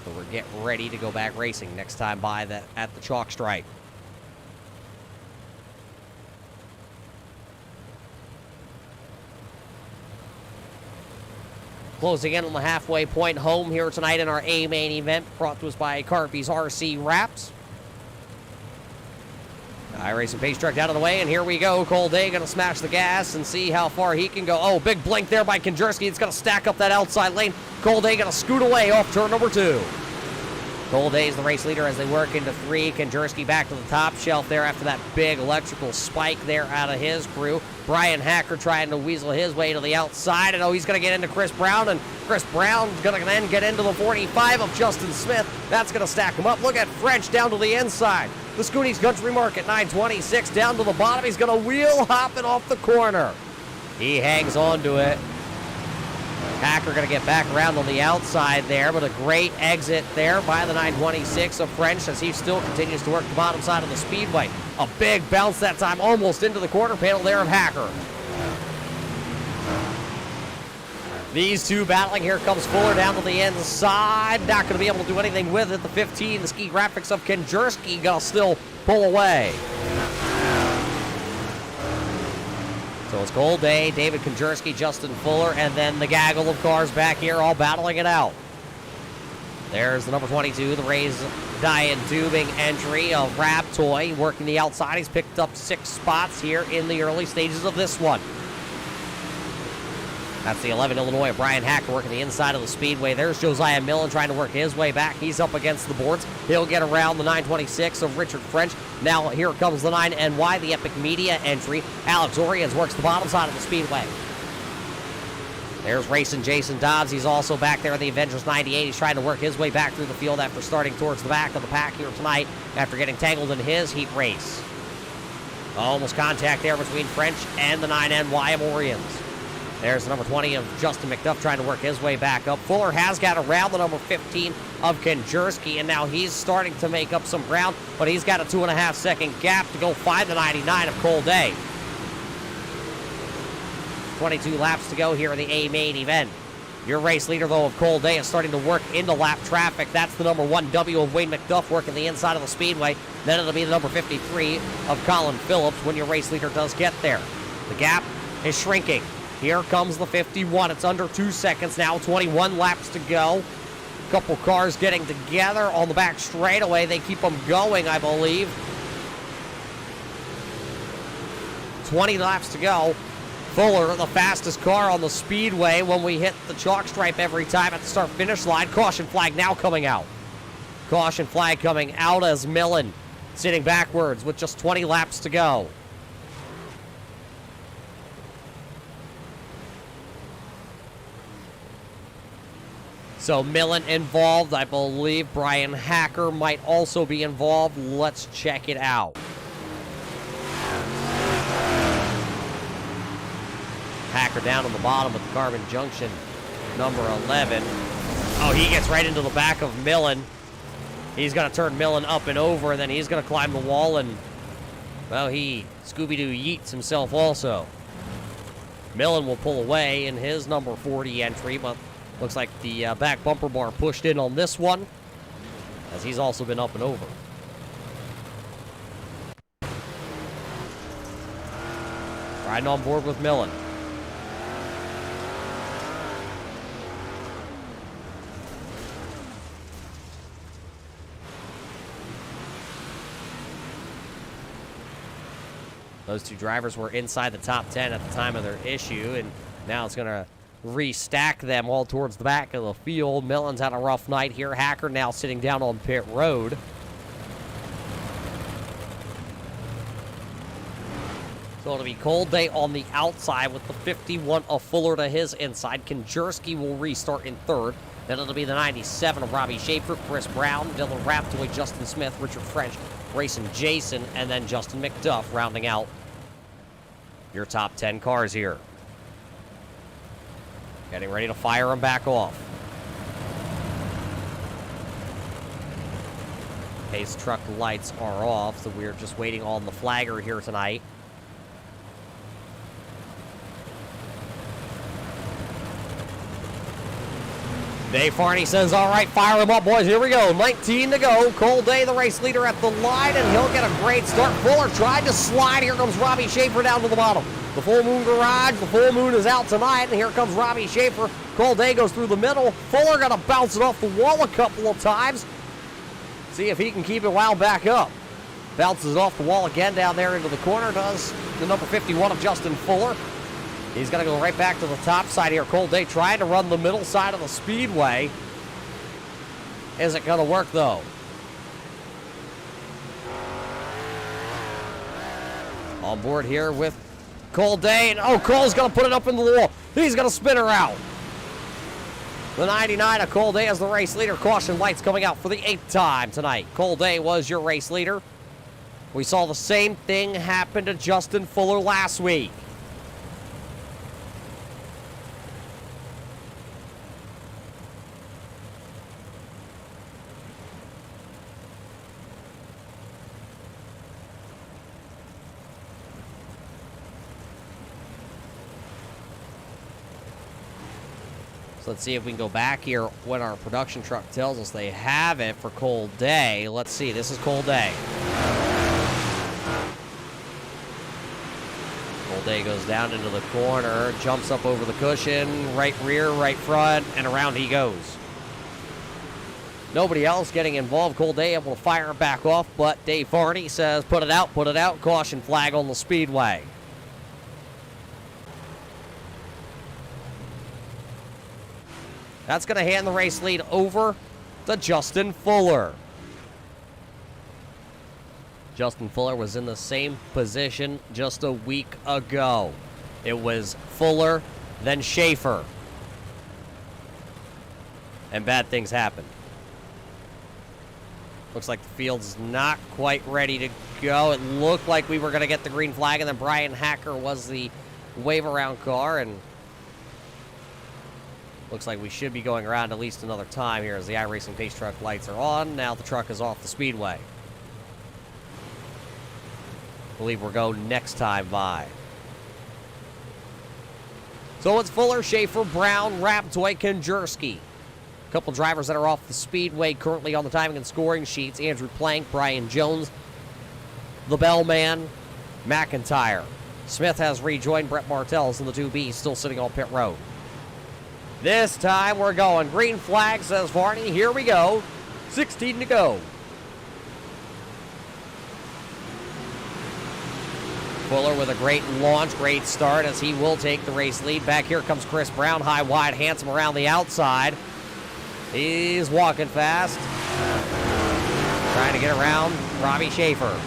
So we're getting ready to go back racing next time by at the chalk stripe. Closing in on the halfway point home here tonight in our A main event, brought to us by Carpy's RC Wraps. iRacing pace truck out of the way, and here we go. Cole Day going to smash the gas and see how far he can go. Oh, big blink there by Konjerski. It's going to stack up that outside lane. Cole Day going to scoot away off turn number 2. Cole Day is the race leader as they work into 3. Konjerski back to the top shelf there after that big electrical spike there out of his crew. Brian Hacker trying to weasel his way to the outside, and oh, he's going to get into Chris Brown, and Chris Brown's going to then get into the 45 of Justin Smith. That's going to stack him up. Look at French down to the inside. The Scoonies Country Market 926 down to the bottom. He's going to wheel hop it off the corner. He hangs on to it. Hacker going to get back around on the outside there, but a great exit there by the 926 of French as he still continues to work the bottom side of the speedway. A big bounce that time, almost into the quarter panel there of Hacker. These two battling. Here comes Fuller down to the inside. Not going to be able to do anything with it. The 15, the ski graphics of Konjerski, going to still pull away. So it's Cole Day, David Konjerski, Justin Fuller, and then the gaggle of cars back here all battling it out. There's the number 22, the Rays Dian Tubing entry of Rab Toy working the outside. He's picked up 6 spots here in the early stages of this one. That's the 11 Illinois of Brian Hacker working the inside of the speedway. There's Josiah Millen trying to work his way back. He's up against the boards. He'll get around the 926 of Richard French. Now here comes the 9NY, the Epic Media entry. Alex Oriens works the bottom side of the speedway. There's racing Jason Dobbs. He's also back there in the Avengers 98. He's trying to work his way back through the field after starting towards the back of the pack here tonight after getting tangled in his heat race. Almost contact there between French and the 9NY of Oriens. There's the number 20 of Justin McDuff trying to work his way back up. Fuller has got around the number 15 of Konjerski, and now he's starting to make up some ground, but he's got a 2.5 second gap to go find the 99 of Cole Day. 22 laps to go here in the A main event. Your race leader, though, of Cole Day is starting to work into lap traffic. That's the number 1W of Wayne McDuff working the inside of the speedway. Then it'll be the number 53 of Colin Phillips when your race leader does get there. The gap is shrinking. Here comes the 51. It's under 2 seconds now. 21 laps to go. A couple cars getting together on the back straightaway. They keep them going, I believe. 20 laps to go. Fuller, the fastest car on the speedway when we hit the chalk stripe every time at the start-finish line. Caution flag now coming out. Caution flag coming out as Millen sitting backwards with just 20 laps to go. So Millen involved. I believe Brian Hacker might also be involved. Let's check it out. Hacker down on the bottom with the carbon junction, number 11. Oh, he gets right into the back of Millen. He's going to turn Millen up and over, and then he's going to climb the wall, and, well, he Scooby-Doo yeets himself also. Millen will pull away in his number 40 entry, but looks like the back bumper bar pushed in on this one, as he's also been up and over. Riding on board with Millen. Those two drivers were inside the top 10 at the time of their issue, and now it's going to restack them all towards the back of the field. Millen's had a rough night here. Hacker now sitting down on pit road. So it'll be Cole Day on the outside with the 51 of Fuller to his inside. Konjerski will restart in third. Then it'll be the 97 of Robbie Schaefer, Chris Brown, Dylan Raptoy, Justin Smith, Richard French, Grayson Jason, and then Justin McDuff rounding out your top 10 cars here. Getting ready to fire him back off. Pace truck lights are off, so we're just waiting on the flagger here tonight. Dave Farney says, all right, fire him up, boys. Here we go. 19 to go. Cole Day, the race leader at the line, and he'll get a great start. Fuller tried to slide. Here comes Robbie Schaefer down to the bottom. The Full Moon Garage, the full moon is out tonight, and here comes Robbie Schaefer. Cole Day goes through the middle. Fuller going to bounce it off the wall a couple of times. See if he can keep it wound back up. Bounces it off the wall again down there into the corner. Does the number 51 of Justin Fuller. He's going to go right back to the top side here. Cole Day trying to run the middle side of the Speedway. Is it going to work, though? On board here with Cole Day. And, oh, Cole's going to put it up into the wall. He's going to spin her out. The 99 of Cole Day is the race leader. Caution lights coming out for the 8th time tonight. Cole Day was your race leader. We saw the same thing happen to Justin Fuller last week. So let's see if we can go back here when our production truck tells us they have it for Cole Day. Let's see. This is Cole Day. Cole Day goes down into the corner, jumps up over the cushion, right rear, right front, and around he goes. Nobody else getting involved. Cole Day able to fire it back off, but Dave Farney says, put it out, put it out. Caution flag on the Speedway. That's going to hand the race lead over to Justin Fuller. Justin Fuller was in the same position just a week ago. It was Fuller, then Schaefer. And bad things happened. Looks like the field's not quite ready to go. It looked like we were going to get the green flag, and then Brian Hacker was the wave-around car, and looks like we should be going around at least another time here as the iRacing Pace Truck lights are on. Now the truck is off the Speedway. I believe we'll go next time by. So it's Fuller, Schaefer, Brown, Raptoy, Konjerski. A couple drivers that are off the Speedway currently on the timing and scoring sheets. Andrew Plank, Brian Jones, the Bellman, McIntyre. Smith has rejoined. Brett Martell's in the 2B, still sitting on pit road. This time we're going. Green flag, says Varney. Here we go. 16 to go. Fuller with a great launch, great start as he will take the race lead. Back here comes Chris Brown, high, wide, handsome around the outside. He's walking fast. Trying to get around Robbie Schaefer.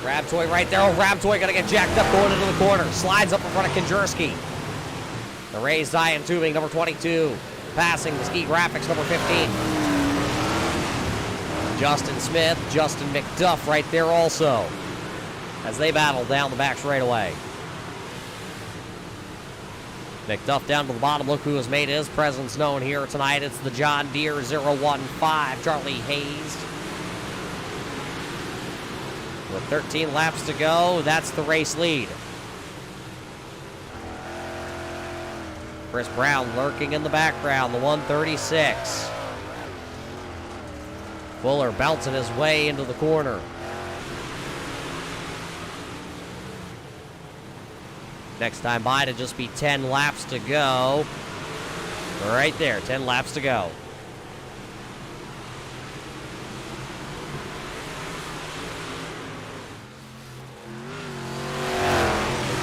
Raptoy right there. Oh, Raptoy gonna get jacked up going into the corner. Slides up in front of Konjerski. The raised iron tubing, number 22. Passing the Ski Graphics, number 15. Justin Smith, Justin McDuff right there also, as they battle down the back straightaway. McDuff down to the bottom. Look who has made his presence known here tonight. It's the John Deere 015, Charlie Hayes. With 13 laps to go, that's the race lead. Chris Brown lurking in the background, the 136. Fuller bouncing his way into the corner. Next time by to just be 10 laps to go. Right there, 10 laps to go.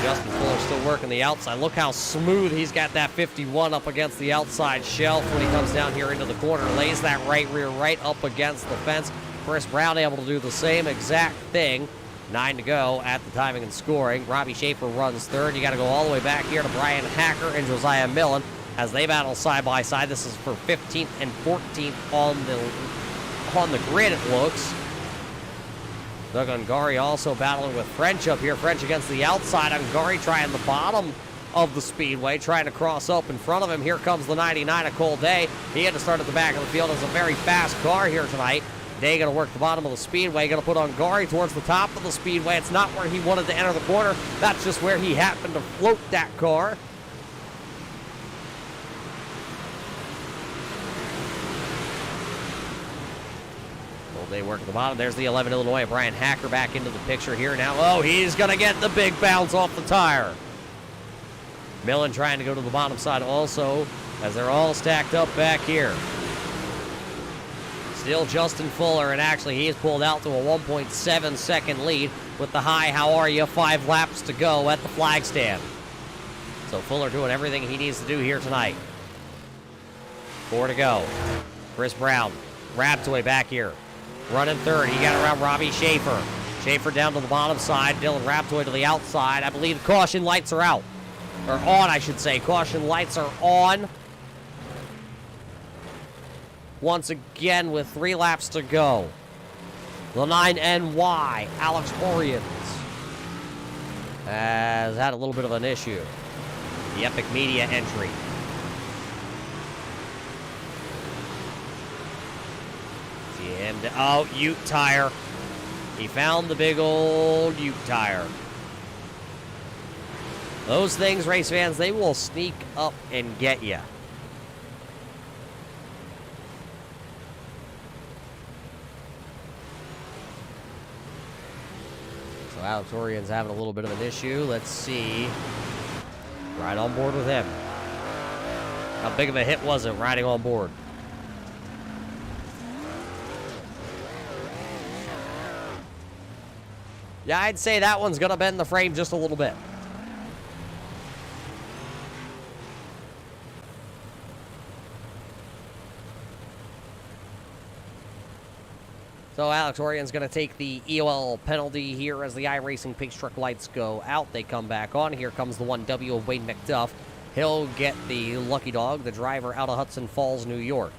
Justin Fuller still working the outside. Look how smooth he's got that 51 up against the outside shelf when he comes down here into the corner. Lays that right rear right up against the fence. Chris Brown able to do the same exact thing. 9 to go at the timing and scoring. Robbie Schaefer runs third. You got to go all the way back here to Brian Hacker and Josiah Millen as they battle side by side. This is for 15th and 14th on the grid, it looks. Doug Ungari also battling with French up here. French against the outside. Ungari trying the bottom of the Speedway, trying to cross up in front of him. Here comes the 99 of Cole Day. He had to start at the back of the field. It's a very fast car here tonight. Day going to work the bottom of the Speedway, going to put on Gari towards the top of the Speedway. It's not where he wanted to enter the corner. That's just where he happened to float that car. They work at the bottom. There's the 11 Illinois. Brian Hacker back into the picture here now. Oh, he's going to get the big bounce off the tire. Millen trying to go to the bottom side also, as they're all stacked up back here. Still Justin Fuller, and actually he has pulled out to a 1.7 second lead with the high how are you 5 laps to go at the flag stand. So Fuller doing everything he needs to do here tonight. 4 to go. Chris Brown, Raptoy back here. Running third. He got around Robbie Schaefer. Schaefer down to the bottom side. Dylan Raptoy to the outside. I believe the caution lights are out. Or on, I should say. Caution lights are on. Once again with 3 laps to go. The 9NY, Alex Oriens, has had a little bit of an issue. The Epic Media entry. And, oh, Ute tire. He found the big old Ute tire. Those things, race fans, they will sneak up and get you. So Alex Orien's having a little bit of an issue. Let's see. Right on board with him. How big of a hit was it riding on board? Yeah, I'd say that one's going to bend the frame just a little bit. So Alex Orien's going to take the EOL penalty here as the iRacing Pink Truck lights go out. They come back on. Here comes the 1W of Wade McDuff. He'll get the lucky dog, the driver out of Hudson Falls, New York.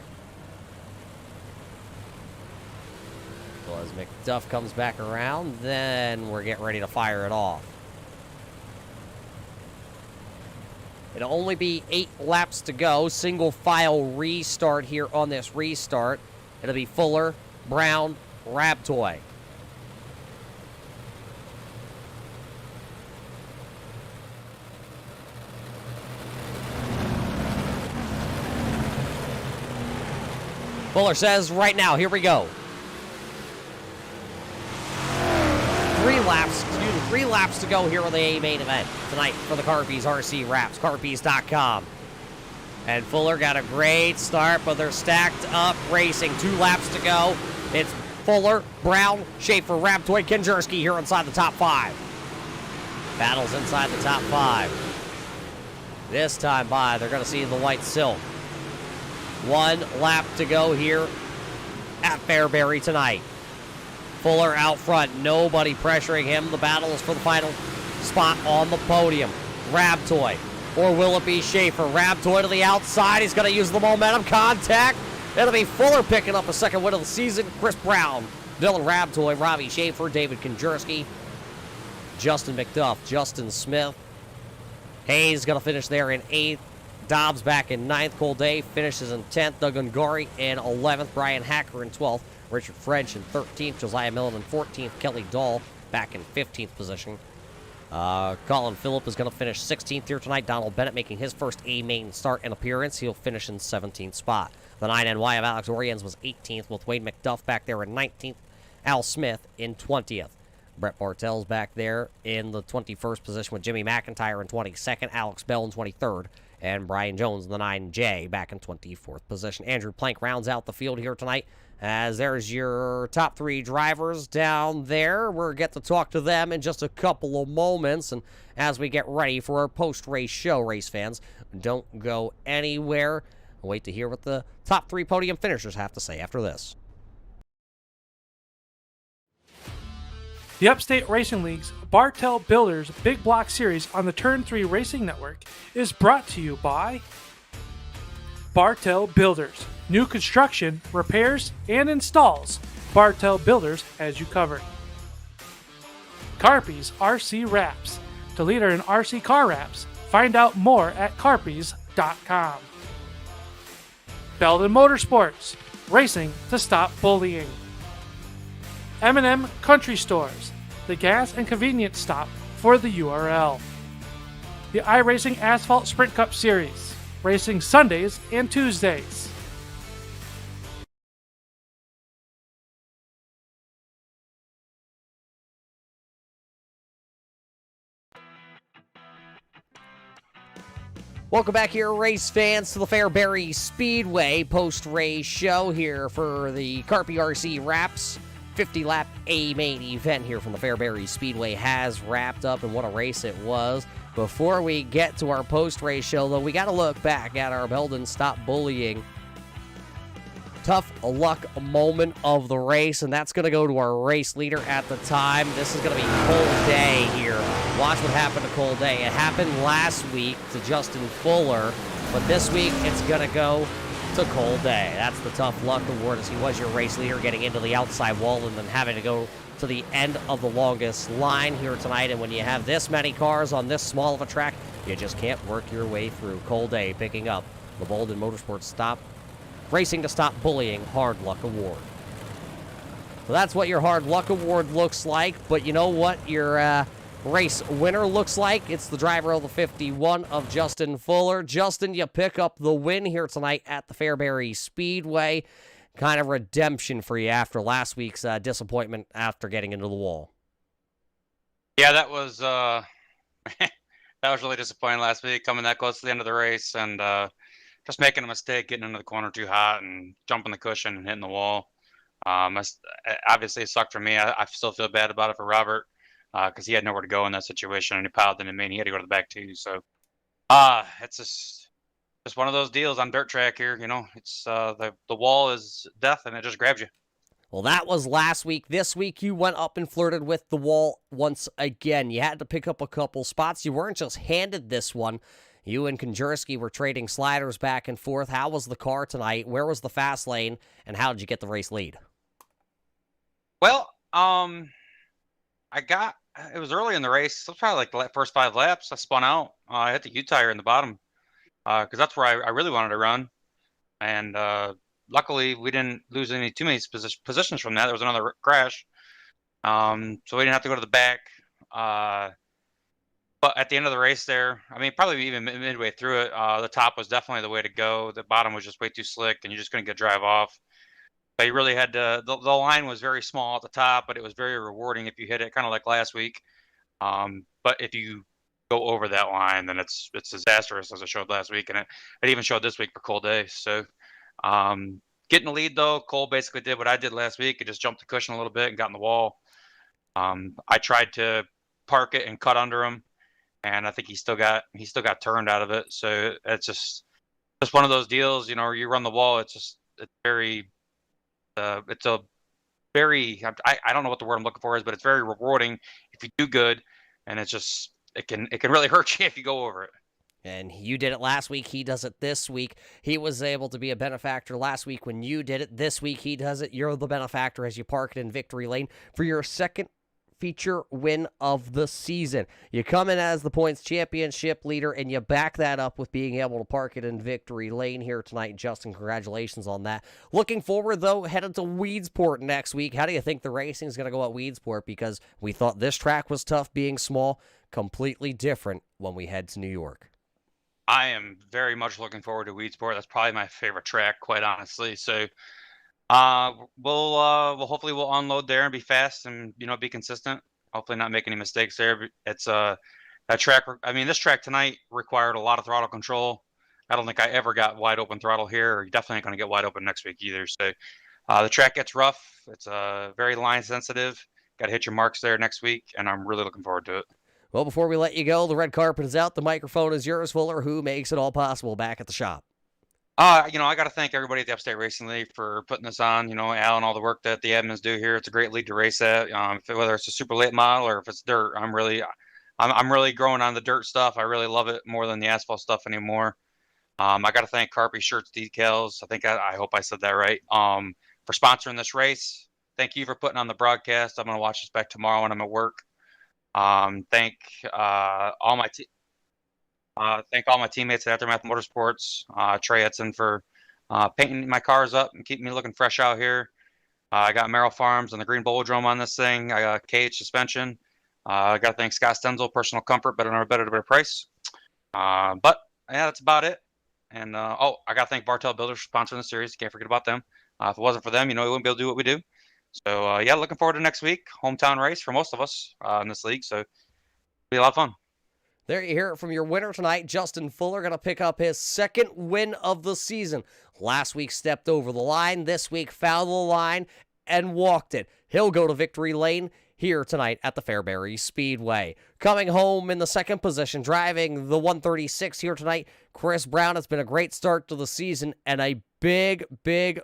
Well, as McDuff comes back around, then we're getting ready to fire it off. It'll only be 8 laps to go. Single file restart here on this restart. It'll be Fuller, Brown, Raptoy. Fuller says right now, here we go. 3 laps to go here on the A main event tonight for the Carpy's RC Wraps, Carpys.com. And Fuller got a great start, but they're stacked up racing. 2 laps to go. It's Fuller, Brown, Schaefer, Raptoy, Kinjerski here inside the top 5. Battles inside the top 5. This time by, they're going to see the white silk. 1 lap to go here at Fairbury tonight. Fuller out front, nobody pressuring him. The battle is for the final spot on the podium. Raptoy, or will it be Schaefer? Raptoy to the outside, he's going to use the momentum. Contact, it'll be Fuller picking up a second win of the season. Chris Brown, Dylan Raptoy, Robbie Schaefer, David Kinjerski, Justin McDuff, Justin Smith. Hayes going to finish there in 8th. Dobbs back in 9th. Cole Day finishes in 10th. Doug Ungari in 11th. Brian Hacker in 12th. Richard French in 13th. Josiah Millen in 14th. Kelly Dahl back in 15th position. Colin Phillip is going to finish 16th here tonight. Donald Bennett making his first A-main start and appearance. He'll finish in 17th spot. The 9NY of Alex Oriens was 18th, with Wade McDuff back there in 19th. Al Smith in 20th. Brett Bartell's back there in the 21st position with Jimmy McIntyre in 22nd. Alex Bell in 23rd. And Brian Jones in the 9J back in 24th position. Andrew Plank rounds out the field here tonight, as there's your top 3 drivers down there. We'll get to talk to them in just a couple of moments. And as we get ready for our post-race show, race fans, don't go anywhere. Wait to hear what the top 3 podium finishers have to say after this. The Upstate Racing League's Bartell Builders Big Block Series on the Turn 3 Racing Network is brought to you by Bartell Builders. New construction, repairs, and installs. Bartell Builders has you covered. Carpy's RC Wraps. The leader in RC car wraps. Find out more at carpies.com. Belden Motorsports, racing to stop bullying. M&M Country Stores, the gas and convenience stop for the URL. The iRacing Asphalt Sprint Cup Series, racing Sundays and Tuesdays. Welcome back here, race fans, to the Fairbury Speedway post-race show here for the Carpy RC Wraps 50-lap A main event here from the Fairbury Speedway has wrapped up, and what a race it was. Before we get to our post-race show, though, we got to look back at our Belden Stop Bullying tough luck moment of the race, and that's going to go to our race leader at the time. This is going to be Cole Day here. Watch what happened to Cole Day. It happened last week to Justin Fuller, but this week it's going to go to Cole Day. That's the tough luck award, as he was your race leader, getting into the outside wall and then having to go to the end of the longest line here tonight. And when you have this many cars on this small of a track, you just can't work your way through. Cole Day picking up the Belden Motorsports Stop Racing to Stop Bullying Hard Luck Award. So that's what your Hard Luck Award looks like, but you know what your race winner looks like? It's the driver of the 51 of Justin Fuller. Justin, you pick up the win here tonight at the Fairbury Speedway. Kind of redemption for you after last week's disappointment after getting into the wall. Yeah, that was that was really disappointing last week, coming that close to the end of the race and just making a mistake, getting into the corner too hot and jumping the cushion and hitting the wall. Obviously, it sucked for me. I still feel bad about it for Robert because he had nowhere to go in that situation, and he piled into me, and he had to go to the back too. So, it's just one of those deals on dirt track here. You know, it's the wall is death, and it just grabs you. Well, that was last week. This week, you went up and flirted with the wall once again. You had to pick up a couple spots. You weren't just handed this one. You and Konjursky were trading sliders back and forth. How was the car tonight? Where was the fast lane? And how did you get the race lead? Well, it was early in the race. It was probably like the first 5 laps. I spun out. I hit the U-tire in the bottom because that's where I really wanted to run. And luckily, we didn't lose too many positions from that. There was another crash. So we didn't have to go to the back. But at the end of the race there, I mean, probably even midway through it, the top was definitely the way to go. The bottom was just way too slick, and you just couldn't get drive off. But you really had to, the line was very small at the top, but it was very rewarding if you hit it, kind of like last week. But if you go over that line, then it's disastrous, as it showed last week, and it even showed this week for Cole Day. So getting the lead, though, Cole basically did what I did last week. He just jumped the cushion a little bit and got in the wall. I tried to park it and cut under him, and I think he still got turned out of it. So it's just one of those deals, you know, where you run the wall. It's a very I don't know what the word I'm looking for is, but it's very rewarding if you do good, and it can really hurt you if you go over it. And you did it last week. He does it this week. He was able to be a benefactor last week when you did it. This week he does it. You're the benefactor as you park it in victory lane for your second feature win of the season. You come in as the points championship leader, and you back that up with being able to park it in victory lane here tonight. Justin, congratulations on that. Looking forward, though, headed to Weedsport next week. How do you think the racing is going to go at Weedsport? Because we thought this track was tough being small. Completely different when we head to New York. I am very much looking forward to Weedsport. That's probably my favorite track, quite honestly. So we'll hopefully we'll unload there and be fast and, you know, be consistent. Hopefully not make any mistakes there. It's that track. I mean, this track tonight required a lot of throttle control. I don't think I ever got wide open throttle here. You're definitely not going to get wide open next week either. So the track gets rough. It's very line sensitive. Got to hit your marks there next week, and I'm really looking forward to it. Well, before we let you go, the red carpet is out. The microphone is yours, Fuller, who makes it all possible back at the shop. You know, I got to thank everybody at the Upstate Racing League for putting this on. You know, Al and all the work that the admins do here. It's a great league to race at. Whether it's a super late model or if it's dirt, I'm really growing on the dirt stuff. I really love it more than the asphalt stuff anymore. I got to thank Carpy Shirts-Decals. I hope I said that right. For sponsoring this race. Thank you for putting on the broadcast. I'm going to watch this back tomorrow when I'm at work. Thank all my Thank all my teammates at Aftermath Motorsports, Trey Edson for painting my cars up and keeping me looking fresh out here. I got Merrill Farms and the Green Bolodrome on this thing. I got KH suspension. I got to thank Scott Stenzel, personal comfort, better at a better price. But yeah, that's about it. And I got to thank Bartell Builders for sponsoring the series. Can't forget about them. If it wasn't for them, we wouldn't be able to do what we do. So yeah, looking forward to next week. Hometown race for most of us in this league. So it'll be a lot of fun. There you hear it from your winner tonight. Justin Fuller going to pick up his second win of the season. Last week stepped over the line. This week found the line and walked it. He'll go to victory lane here tonight at the Fairbury Speedway. Coming home in the second position, driving the 136 here tonight, Chris Brown. It's been a great start to the season and a big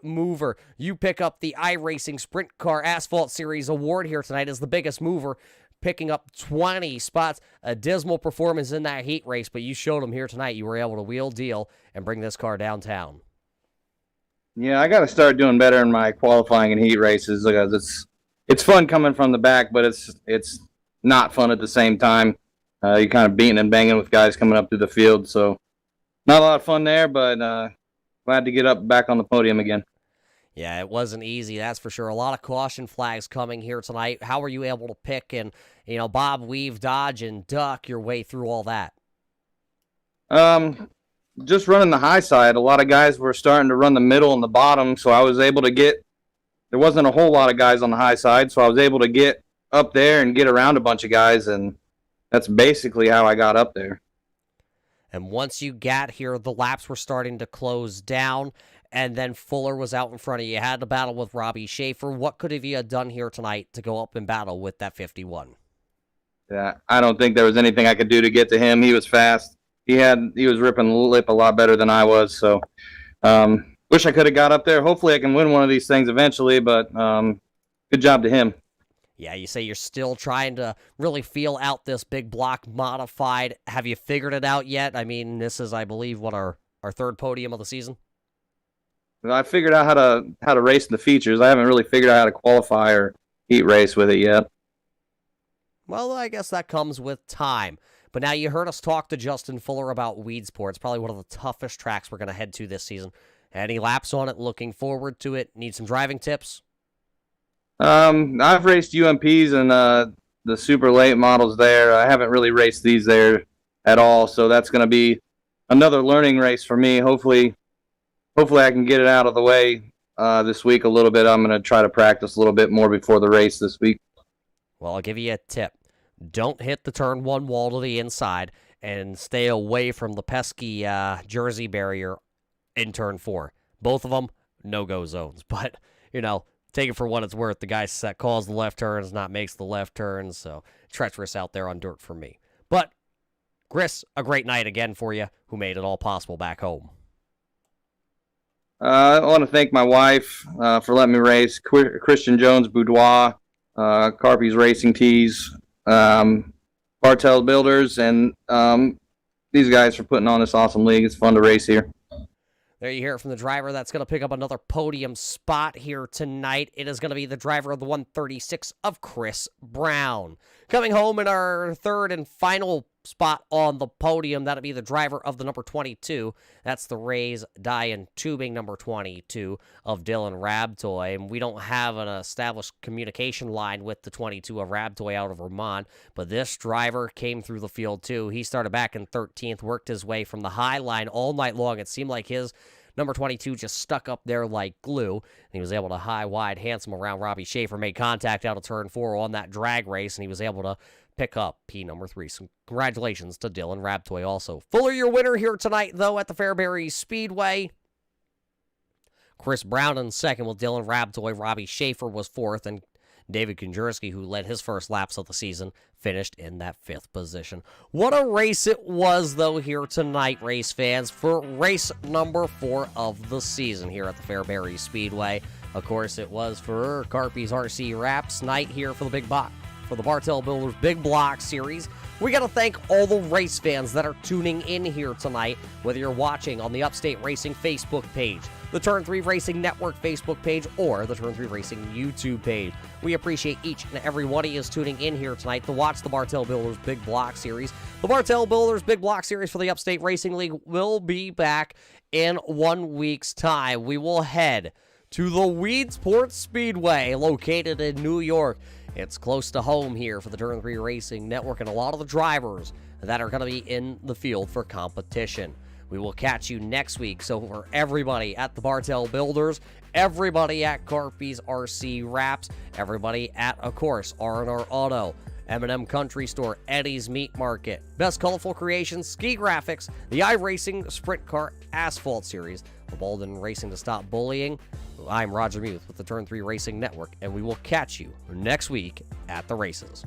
mover. You pick up the iRacing Sprint Car Asphalt Series award here tonight as the biggest mover, picking up 20 spots. A dismal performance in that heat race, but you showed them here tonight. You were able to wheel deal and bring this car downtown. Yeah, I got to start doing better in my qualifying and heat races because it's fun coming from the back, but it's not fun at the same time. You're kind of beating and banging with guys coming up through the field, so not a lot of fun there, but glad to get up back on the podium again. Yeah, it wasn't easy, that's for sure. A lot of caution flags coming here tonight. How were you able to pick and, bob, weave, dodge, and duck your way through all that? Just running the high side. A lot of guys were starting to run the middle and the bottom, so I was able to there wasn't a whole lot of guys on the high side, so I was able to get up there and get around a bunch of guys, and that's basically how I got up there. And once you got here, the laps were starting to close down, and then Fuller was out in front of you. You had to battle with Robbie Schaefer. What could have you done here tonight to go up and battle with that 51? Yeah, I don't think there was anything I could do to get to him. He was fast. He was ripping the lip a lot better than I was, so wish I could have got up there. Hopefully I can win one of these things eventually, but good job to him. Yeah, you say you're still trying to really feel out this big block modified. Have you figured it out yet? I mean, this is, I believe, our third podium of the season. I figured out how to race in the features. I haven't really figured out how to qualify or heat race with it yet. Well, I guess that comes with time. But now you heard us talk to Justin Fuller about Weedsport. It's probably one of the toughest tracks we're going to head to this season. Any laps on it? Looking forward to it? Need some driving tips? I've raced UMPs and the super late models there. I haven't really raced these there at all, so that's going to be another learning race for me. Hopefully I can get it out of the way this week a little bit. I'm going to try to practice a little bit more before the race this week. Well, I'll give you a tip. Don't hit the turn one wall to the inside and stay away from the pesky Jersey barrier in turn 4. Both of them, no-go zones. But, take it for what it's worth. The guy that calls the left turns, not makes the left turns, so treacherous out there on dirt for me. But, Chris, a great night again for you, who made it all possible back home. I want to thank my wife for letting me race, Christian Jones Boudoir, Carpy's Racing Tees, Bartell Builders, and these guys for putting on this awesome league. It's fun to race here. There you hear it from the driver that's going to pick up another podium spot here tonight. It is going to be the driver of the 136 of Chris Brown. Coming home in our third and final spot on the podium, that'll be the driver of the number 22. That's the Rays Die and Tubing number 22 of Dylan Rabtoy. And we don't have an established communication line with the 22 of Rabtoy out of Vermont, but this driver came through the field too. He started back in 13th, worked his way from the high line all night long. It seemed like his number 22 just stuck up there like glue, and he was able to high, wide, handsome around Robbie Schaefer, made contact out of turn 4 on that drag race, and he was able to pick up P number 3. So congratulations to Dylan Rabtoy also. Fuller, your winner here tonight, though, at the Fairbury Speedway. Chris Brown in second with Dylan Rabtoy. Robbie Schaefer was 4th, and David Konjurski, who led his first laps of the season, finished in that 5th position. What a race it was, though, here tonight, race fans, for race number 4 of the season here at the Fairbury Speedway. Of course, it was for Carpy's RC Wraps night here for the for the Bartell Builders Big Block Series. We got to thank all the race fans that are tuning in here tonight, whether you're watching on the Upstate Racing Facebook page, the Turn 3 Racing Network Facebook page or the Turn 3 Racing YouTube page. We appreciate each and every one of you tuning in here tonight to watch the Bartell Builders Big Block Series. The Bartell Builders Big Block Series for the Upstate Racing League will be back in 1 week's time. We will head to the Weedsport Speedway located in New York. It's close to home here for the Turn 3 Racing Network and a lot of the drivers that are going to be in the field for competition. We will catch you next week. So for everybody at the Bartell Builders, everybody at Carpy's RC Wraps, everybody at, of course, R&R Auto, M&M Country Store, Eddie's Meat Market, Best Colorful Creations, Ski Graphics, the iRacing Sprint Car Asphalt Series, the Bolden Racing to Stop Bullying. I'm Roger Muth with the Turn 3 Racing Network, and we will catch you next week at the races.